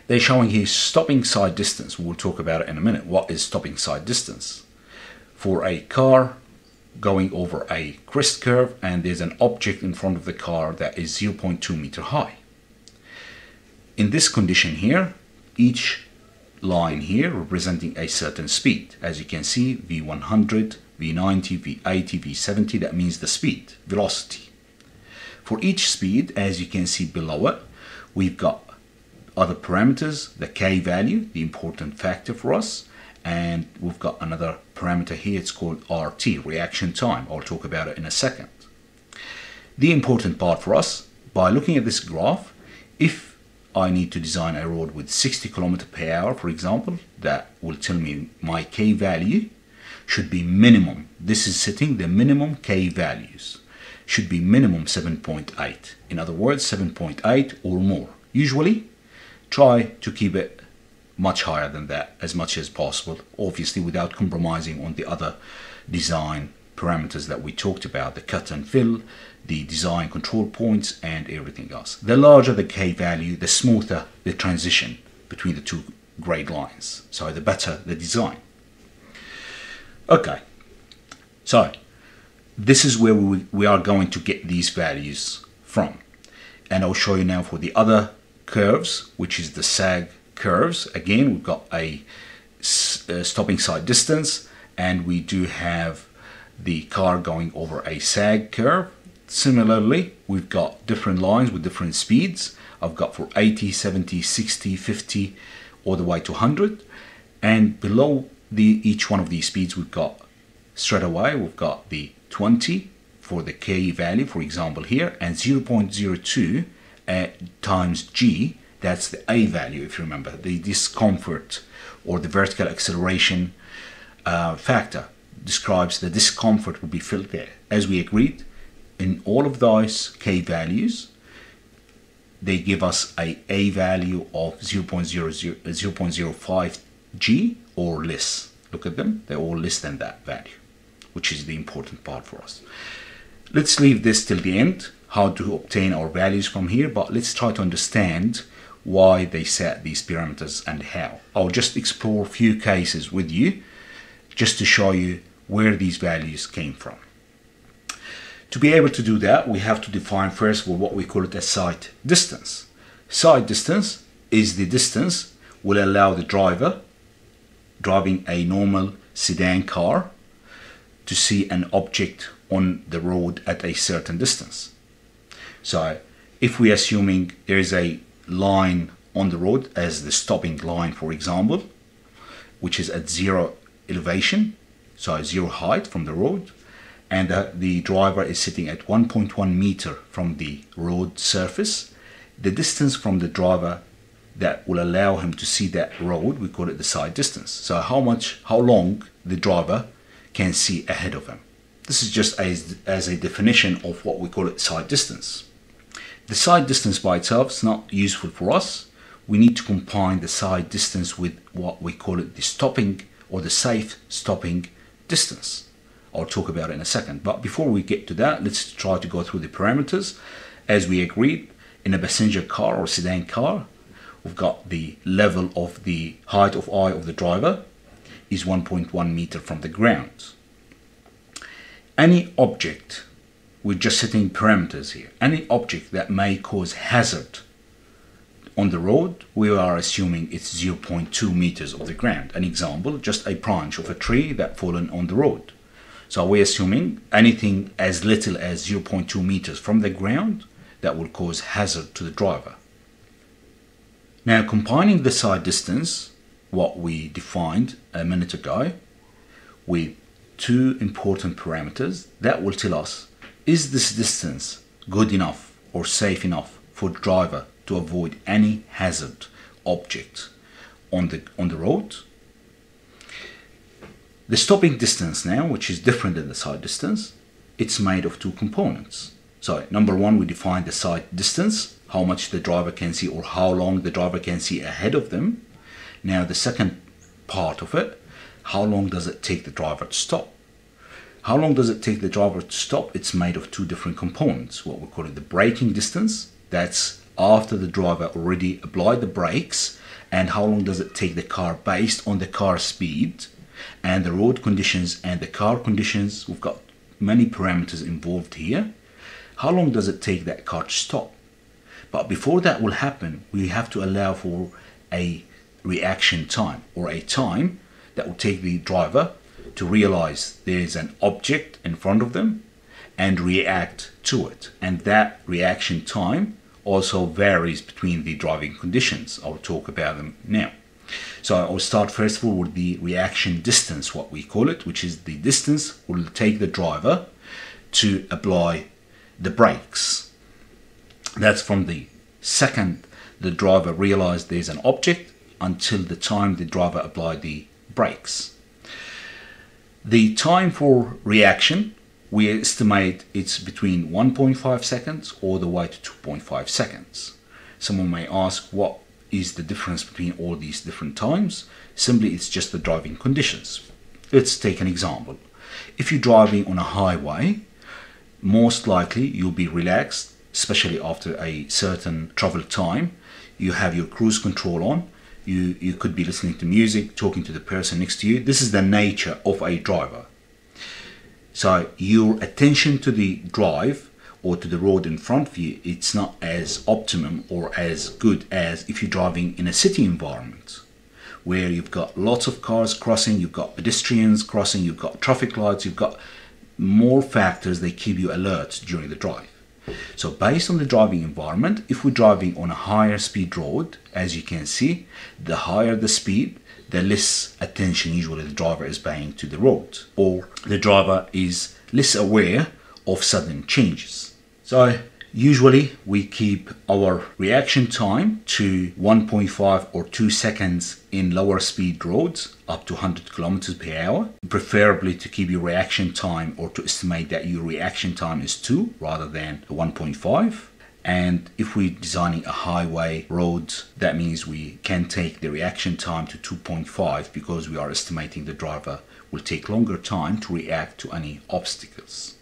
they're showing here stopping side distance. We'll talk about it in a minute. What is stopping side distance? For a car going over a crest curve and there's an object in front of the car that is 0.2 meter high. In this condition here, each line here representing a certain speed. As you can see, V100, V90, V80, V70, that means the speed, velocity. For each speed, as you can see below it, we've got other parameters, the K value, the important factor for us, and we've got another parameter here, it's called RT, reaction time. I'll talk about it in a second. The important part for us, by looking at this graph, if I need to design a road with 60 km/h, for example, that will tell me my K value should be minimum. This is setting the minimum K values. Should be minimum 7.8. In other words, 7.8 or more. Usually, try to keep it much higher than that as much as possible, obviously without compromising on the other design parameters that we talked about, the cut and fill, the design control points, and everything else. The larger the K value, the smoother the transition between the two grade lines, so the better the design. Okay, so this is where we are going to get these values from, and I'll show you now for the other curves, which is the sag curves. Again, we've got a stopping side distance, and we do have the car going over a sag curve. Similarly, we've got different lines with different speeds. I've got for 80, 70, 60, 50, all the way to 100. And below each one of these speeds, we've got straight away, we've got the 20 for the K value, for example here, and 0.02 times G, that's the A value, if you remember, the discomfort or the vertical acceleration factor describes the discomfort will be felt there. As we agreed, in all of those K values, they give us a value of 0.05 G or less. Look at them, they're all less than that value, which is the important part for us. Let's leave this till the end. how to obtain our values from here, but let's try to understand why they set these parameters and how. I'll just explore a few cases with you just to show you where these values came from. To be able to do that, we have to define first of all what we call it a sight distance. Sight distance is the distance will allow the driver driving a normal sedan car to see an object on the road at a certain distance. So if we're assuming there is a line on the road as the stopping line, for example, which is at zero elevation, so zero height from the road, and the driver is sitting at 1.1 meter from the road surface, the distance from the driver that will allow him to see that road, we call it the sight distance. So how long the driver can see ahead of him. This is just as a definition of what we call it sight distance. The sight distance by itself is not useful for us. We need to combine the sight distance with what we call it the stopping or the safe stopping distance. I'll talk about it in a second. But before we get to that, let's try to go through the parameters. As we agreed, in a passenger car or sedan car, we've got the level of the height of eye of the driver is 1.1 meter from the ground. Any object, we're just setting parameters here, any object that may cause hazard on the road, we are assuming it's 0.2 meters of the ground. An example, just a branch of a tree that fallen on the road. So we're assuming anything as little as 0.2 meters from the ground that will cause hazard to the driver. Now, combining the sight distance, what we defined a minute ago, with two important parameters that will tell us, is this distance good enough or safe enough for the driver to avoid any hazard object on the road? The stopping distance now, which is different than the sight distance, it's made of two components. So number one, we define the sight distance, how much the driver can see or how long the driver can see ahead of them. Now the second part of it, how long does it take the driver to stop? How long does it take the driver to stop? It's made of two different components. What we call it the braking distance, that's after the driver already applied the brakes, and how long does it take the car based on the car speed and the road conditions and the car conditions. We've got many parameters involved here. How long does it take that car to stop? But before that will happen, we have to allow for a reaction time, or a time that will take the driver to realize there's an object in front of them and react to it. And that reaction time also varies between the driving conditions. I'll talk about them now. So I'll start first of all with the reaction distance, what we call it, which is the distance will take the driver to apply the brakes. That's from the second the driver realized there's an object until the time the driver applied the brakes. The time for reaction, we estimate it's between 1.5 seconds all the way to 2.5 seconds. Someone may ask, what is the difference between all these different times? Simply, it's just the driving conditions. Let's take an example. If you're driving on a highway, most likely you'll be relaxed, especially after a certain travel time. You have your cruise control on. You could be listening to music, talking to the person next to you. This is the nature of a driver. So your attention to the drive or to the road in front of you, it's not as optimum or as good as if you're driving in a city environment where you've got lots of cars crossing, you've got pedestrians crossing, you've got traffic lights, you've got more factors that keep you alert during the drive. So based on the driving environment, if we're driving on a higher speed road, as you can see, the higher the speed, the less attention usually the driver is paying to the road, or the driver is less aware of sudden changes. So usually we keep our reaction time to 1.5 or 2 seconds in lower speed roads up to 100 kilometers per hour, preferably to keep your reaction time or to estimate that your reaction time is 2 rather than 1.5. And if we're designing a highway road, that means we can take the reaction time to 2.5 because we are estimating the driver will take longer time to react to any obstacles.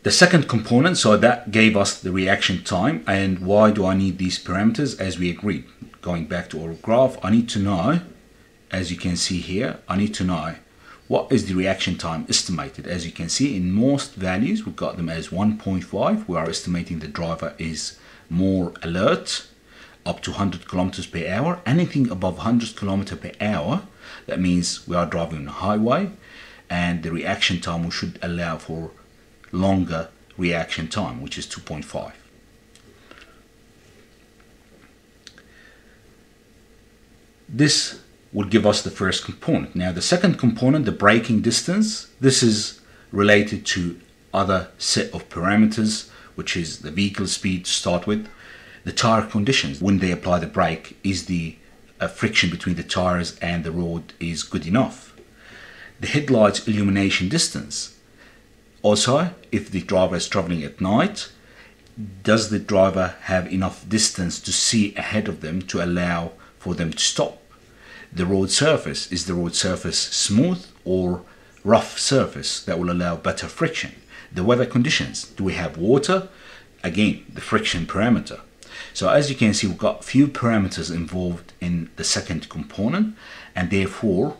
The second component, so that gave us the reaction time. And why do I need these parameters? As we agreed, going back to our graph, I need to know, as you can see here, I need to know what is the reaction time estimated. As you can see, in most values, we've got them as 1.5. We are estimating the driver is more alert, up to 100 kilometers per hour. Anything above 100 kilometers per hour, that means we are driving on a highway, and the reaction time we should allow for longer reaction time, which is 2.5. This will give us the first component. Now the second component, the braking distance, this is related to other set of parameters, which is the vehicle speed to start with, the tire conditions. When they apply the brake, is the friction between the tires and the road is good enough? The headlights illumination distance. Also, if the driver is traveling at night, does the driver have enough distance to see ahead of them to allow for them to stop? The road surface, is the road surface smooth or rough surface that will allow better friction? The weather conditions, do we have water? Again, the friction parameter. So as you can see, we've got few parameters involved in the second component, and therefore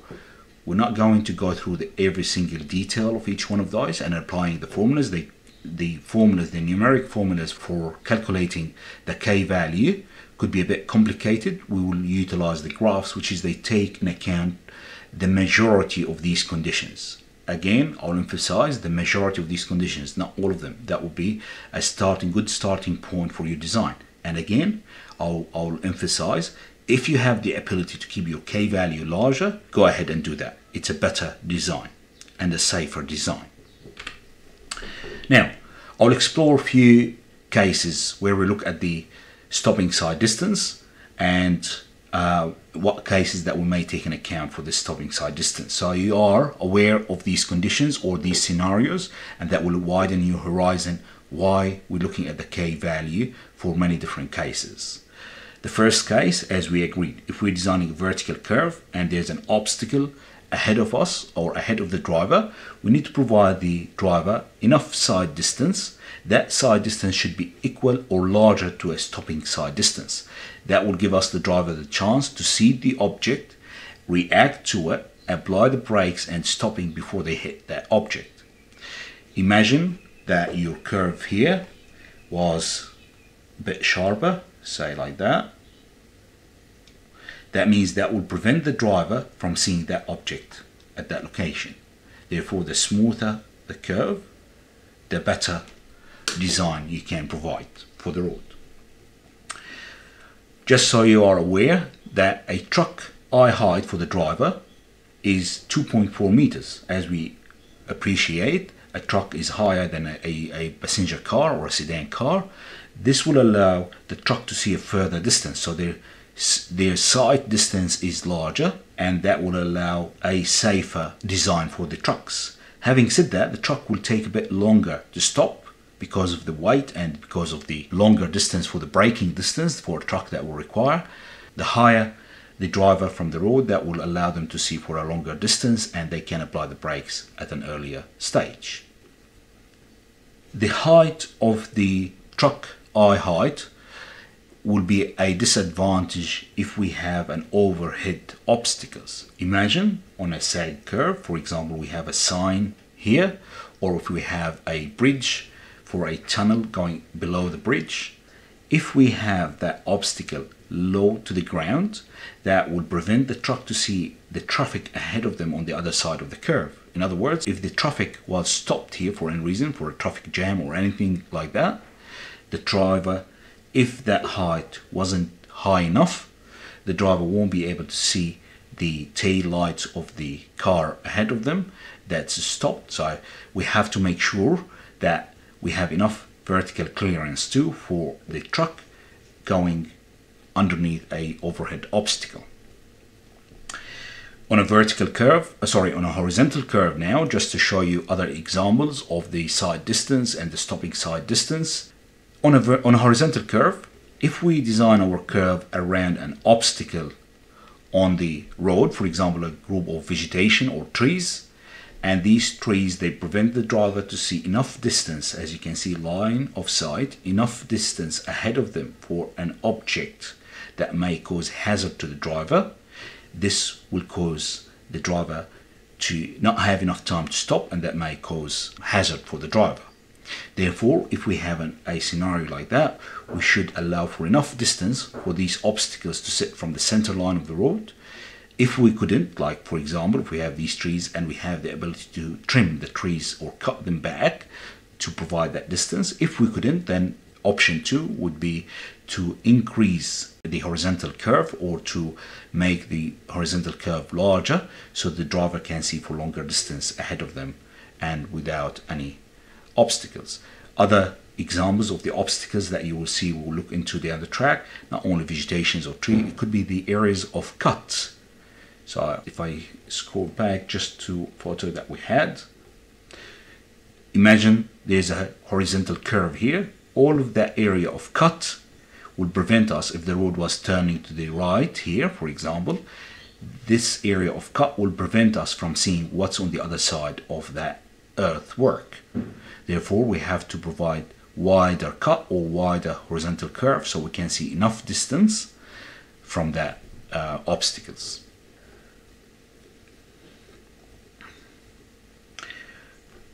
we're not going to go through every single detail of each one of those and applying the formulas. The numeric formulas for calculating the K value could be a bit complicated. We will utilize the graphs, which is they take in account the majority of these conditions. Again, I'll emphasize the majority of these conditions, not all of them. That will be a good starting point for your design. And again, I'll emphasize, if you have the ability to keep your K value larger, go ahead and do that. It's a better design and a safer design. Now, I'll explore a few cases where we look at the stopping side distance and what cases that we may take into account for the stopping side distance. So you are aware of these conditions or these scenarios, and that will widen your horizon why we're looking at the K value for many different cases. The first case, as we agreed, if we're designing a vertical curve and there's an obstacle ahead of us or ahead of the driver, we need to provide the driver enough side distance. That side distance should be equal or larger to a stopping side distance. That will give us the driver the chance to see the object, react to it, apply the brakes and stopping before they hit that object. Imagine that your curve here was a bit sharper, say like that. That means that will prevent the driver from seeing that object at that location. Therefore, the smoother the curve, the better design you can provide for the road. Just so you are aware that a truck eye height for the driver is 2.4 meters. As we appreciate, a truck is higher than a passenger car or a sedan car. This will allow the truck to see a further distance, so their sight distance is larger, and that will allow a safer design for the trucks. Having said that, the truck will take a bit longer to stop because of the weight and because of the longer distance for the braking distance for a truck that will require. The higher the driver from the road, that will allow them to see for a longer distance and they can apply the brakes at an earlier stage. The height of the truck eye height will be a disadvantage if we have an overhead obstacles. Imagine on a sag curve, for example, we have a sign here, or if we have a bridge for a tunnel going below the bridge. If we have that obstacle low to the ground, that will prevent the truck to see the traffic ahead of them on the other side of the curve. In other words, if the traffic was stopped here for any reason, for a traffic jam or anything like that, the driver, if that height wasn't high enough, the driver won't be able to see the tail lights of the car ahead of them that's stopped. So we have to make sure that we have enough vertical clearance too for the truck going underneath a overhead obstacle. On a vertical curve, on a horizontal curve now, just to show you other examples of the side distance and the stopping side distance. On a horizontal curve, if we design our curve around an obstacle on the road, for example, a group of vegetation or trees, And these trees, they prevent the driver to see enough distance, as you can see, line of sight, enough distance ahead of them for an object that may cause hazard to the driver. This will cause the driver to not have enough time to stop, and that may cause hazard for the driver. Therefore, if we have a scenario like that, we should allow for enough distance for these obstacles to sit from the center line of the road. If we couldn't, like for example, if we have these trees and we have the ability to trim the trees or cut them back to provide that distance, if we couldn't, then option 2 would be to increase the horizontal curve, or to make the horizontal curve larger so the driver can see for longer distance ahead of them and without any obstacles. Other examples of the obstacles that you will see, we'll look into the other track, not only vegetations or tree, it could be the areas of cuts. So if I scroll back just to photo that we had, imagine there's a horizontal curve here. All of that area of cut will prevent us, if the road was turning to the right here, for example, this area of cut will prevent us from seeing what's on the other side of that earthwork. Therefore, we have to provide wider cut or wider horizontal curve so we can see enough distance from that obstacles.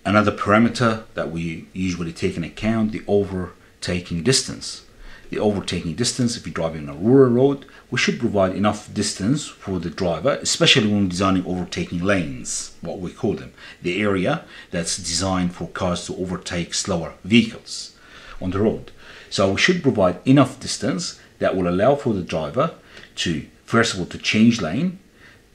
Another parameter that we usually take into account, the overtaking distance. The overtaking distance, if you're driving on a rural road, we should provide enough distance for the driver, especially when designing overtaking lanes, what we call them, the area that's designed for cars to overtake slower vehicles on the road. So we should provide enough distance that will allow for the driver to, first of all, to change lane,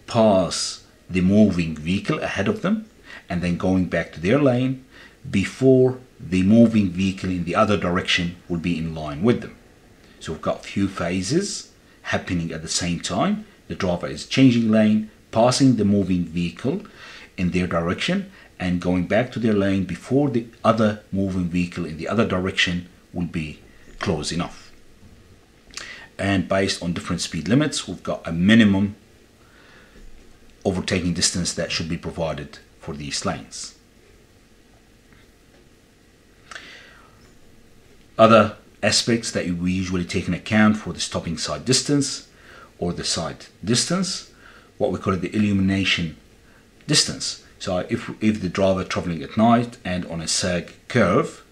pass the moving vehicle ahead of them, and then going back to their lane before the moving vehicle in the other direction will be in line with them. So we've got a few phases happening at the same time. The driver is changing lane, passing the moving vehicle in their direction, and going back to their lane before the other moving vehicle in the other direction will be close enough. And based on different speed limits, we've got a minimum overtaking distance that should be provided for these lanes. Other aspects that we usually take into account for the stopping side distance or the side distance, what we call it the illumination distance. So if the driver traveling at night and on a sag curve,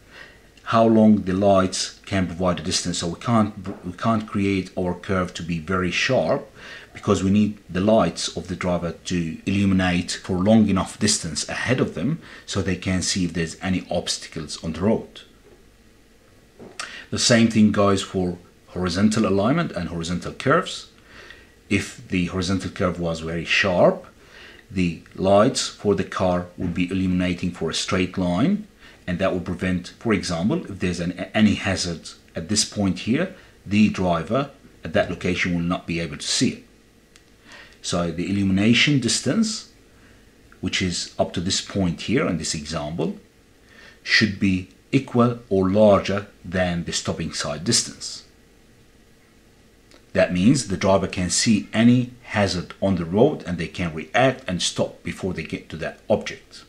how long the lights can provide a distance. So we can't create our curve to be very sharp, because we need the lights of the driver to illuminate for long enough distance ahead of them so they can see if there's any obstacles on the road. The same thing goes for horizontal alignment and horizontal curves. If the horizontal curve was very sharp, the lights for the car would be illuminating for a straight line, and that will prevent, for example, if there's any hazard at this point here, the driver at that location will not be able to see it. So the illumination distance, which is up to this point here in this example, should be equal or larger than the stopping side distance. That means the driver can see any hazard on the road and they can react and stop before they get to that object.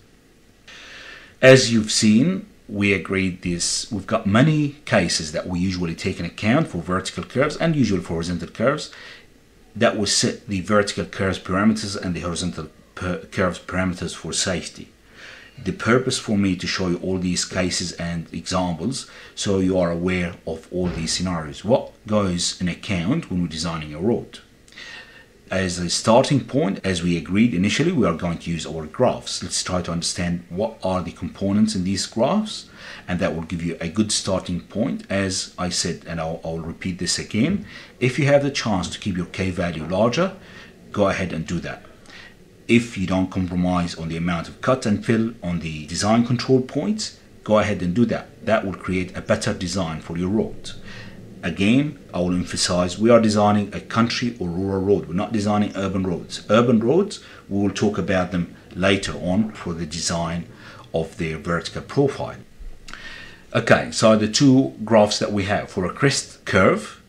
As you've seen, we agreed this. We've got many cases that we usually take into account for vertical curves and usually for horizontal curves, that will set the vertical curves parameters and the horizontal curves parameters for safety. The purpose for me to show you all these cases and examples so you are aware of all these scenarios. What goes in account when we're designing a road? As a starting point, as we agreed initially, we are going to use our graphs. Let's try to understand what are the components in these graphs, and that will give you a good starting point. As I said, and I'll repeat this again, if you have the chance to keep your K value larger, go ahead and do that. If you don't compromise on the amount of cut and fill on the design control points, go ahead and do that. That will create a better design for your road. Again, I will emphasize, we are designing a country or rural road. We're not designing urban roads. Urban roads, we will talk about them later on for the design of their vertical profile. Okay, so the two graphs that we have for a crest curve,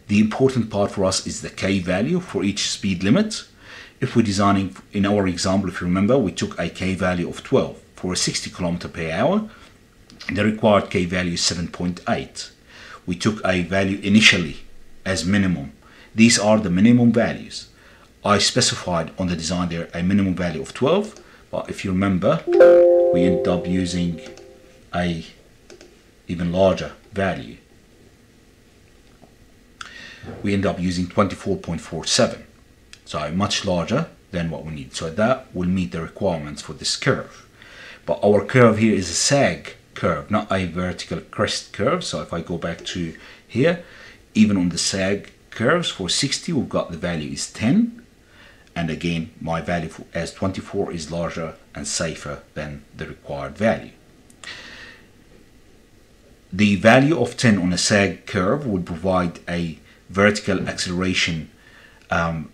the important part for us is the K value for each speed limit. if we're designing, in our example, if you remember, we took a K value of 12 for a 60 km per hour. The required K value is 7.8. We took a value initially as minimum. These are the minimum values. I specified on the design there a minimum value of 12, but if you remember, we end up using a even larger value. We end up using 24.47, so much larger than what we need. So that will meet the requirements for this curve. But our curve here is a sag curve, not a vertical crest curve. So if I go back to here, even on the sag curves for 60, we've got the value is 10. And again, my value as 24 is larger and safer than the required value. The value of 10 on a sag curve would provide a vertical acceleration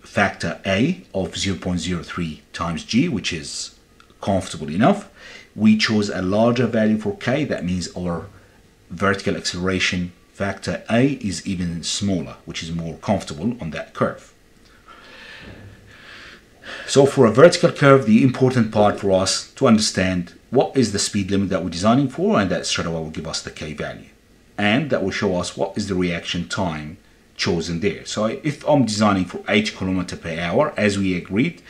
factor A of 0.03 times g, which is comfortable enough. We chose a larger value for k. That means our vertical acceleration factor A is even smaller, which is more comfortable on that curve. So for a vertical curve, the important part for us to understand what is the speed limit that we're designing for, and that straight away will give us the k value, and that will show us what is the reaction time chosen there. So if I'm designing for 8 km per hour, as we agreed,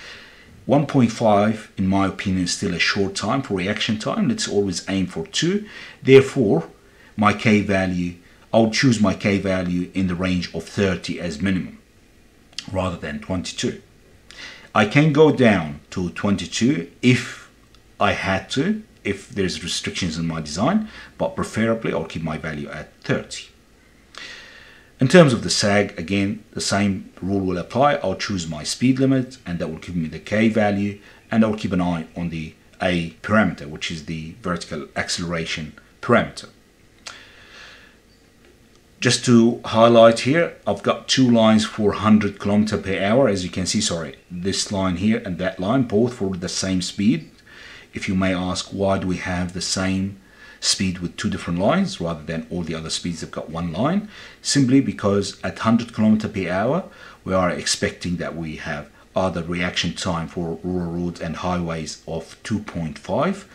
1.5 in my opinion is still a short time for reaction time. Let's always aim for 2. Therefore, my k value, I'll choose my k value in the range of 30 as minimum rather than 22. I can go down to 22 if I had to, if there's restrictions in my design, but preferably I'll keep my value at 30. In terms of the sag, again, the same rule will apply. I'll choose my speed limit, and that will give me the k value, and I'll keep an eye on the A parameter, which is the vertical acceleration parameter. Just to highlight here, I've got 2 lines for 100 km per hour. As you can see, sorry, this line here and that line, both for the same speed. If you may ask, why do we have the same speed with 2 different lines rather than all the other speeds have got 1 line? Simply because at 100 km per hour, we are expecting that we have either reaction time for rural roads and highways of 2.5,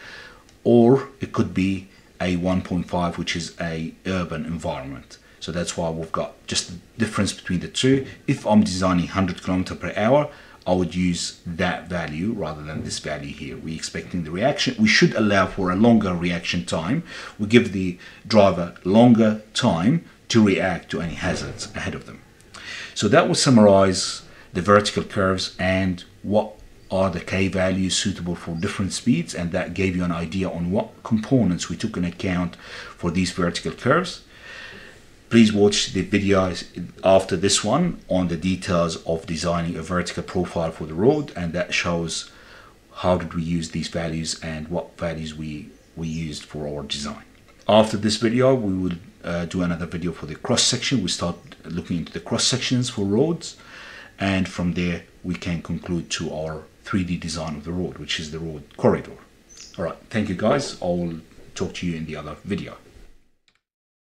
or it could be a 1.5, which is a urban environment. So that's why we've got just the difference between the two. If I'm designing 100 km per hour, I would use that value rather than this value here. We're expecting the reaction. We should allow for a longer reaction time. We give the driver longer time to react to any hazards ahead of them. So that will summarize the vertical curves and what are the k values suitable for different speeds, and that gave you an idea on what components we took in account for these vertical curves. Please watch the videos after this one on the details of designing a vertical profile for the road, and that shows how did we use these values and what values we used for our design. After this video, we will do another video for the cross section. We start looking into the cross sections for roads, and from there we can conclude to our 3D design of the road, which is the road corridor. All right, thank you guys. I will talk to you in the other video.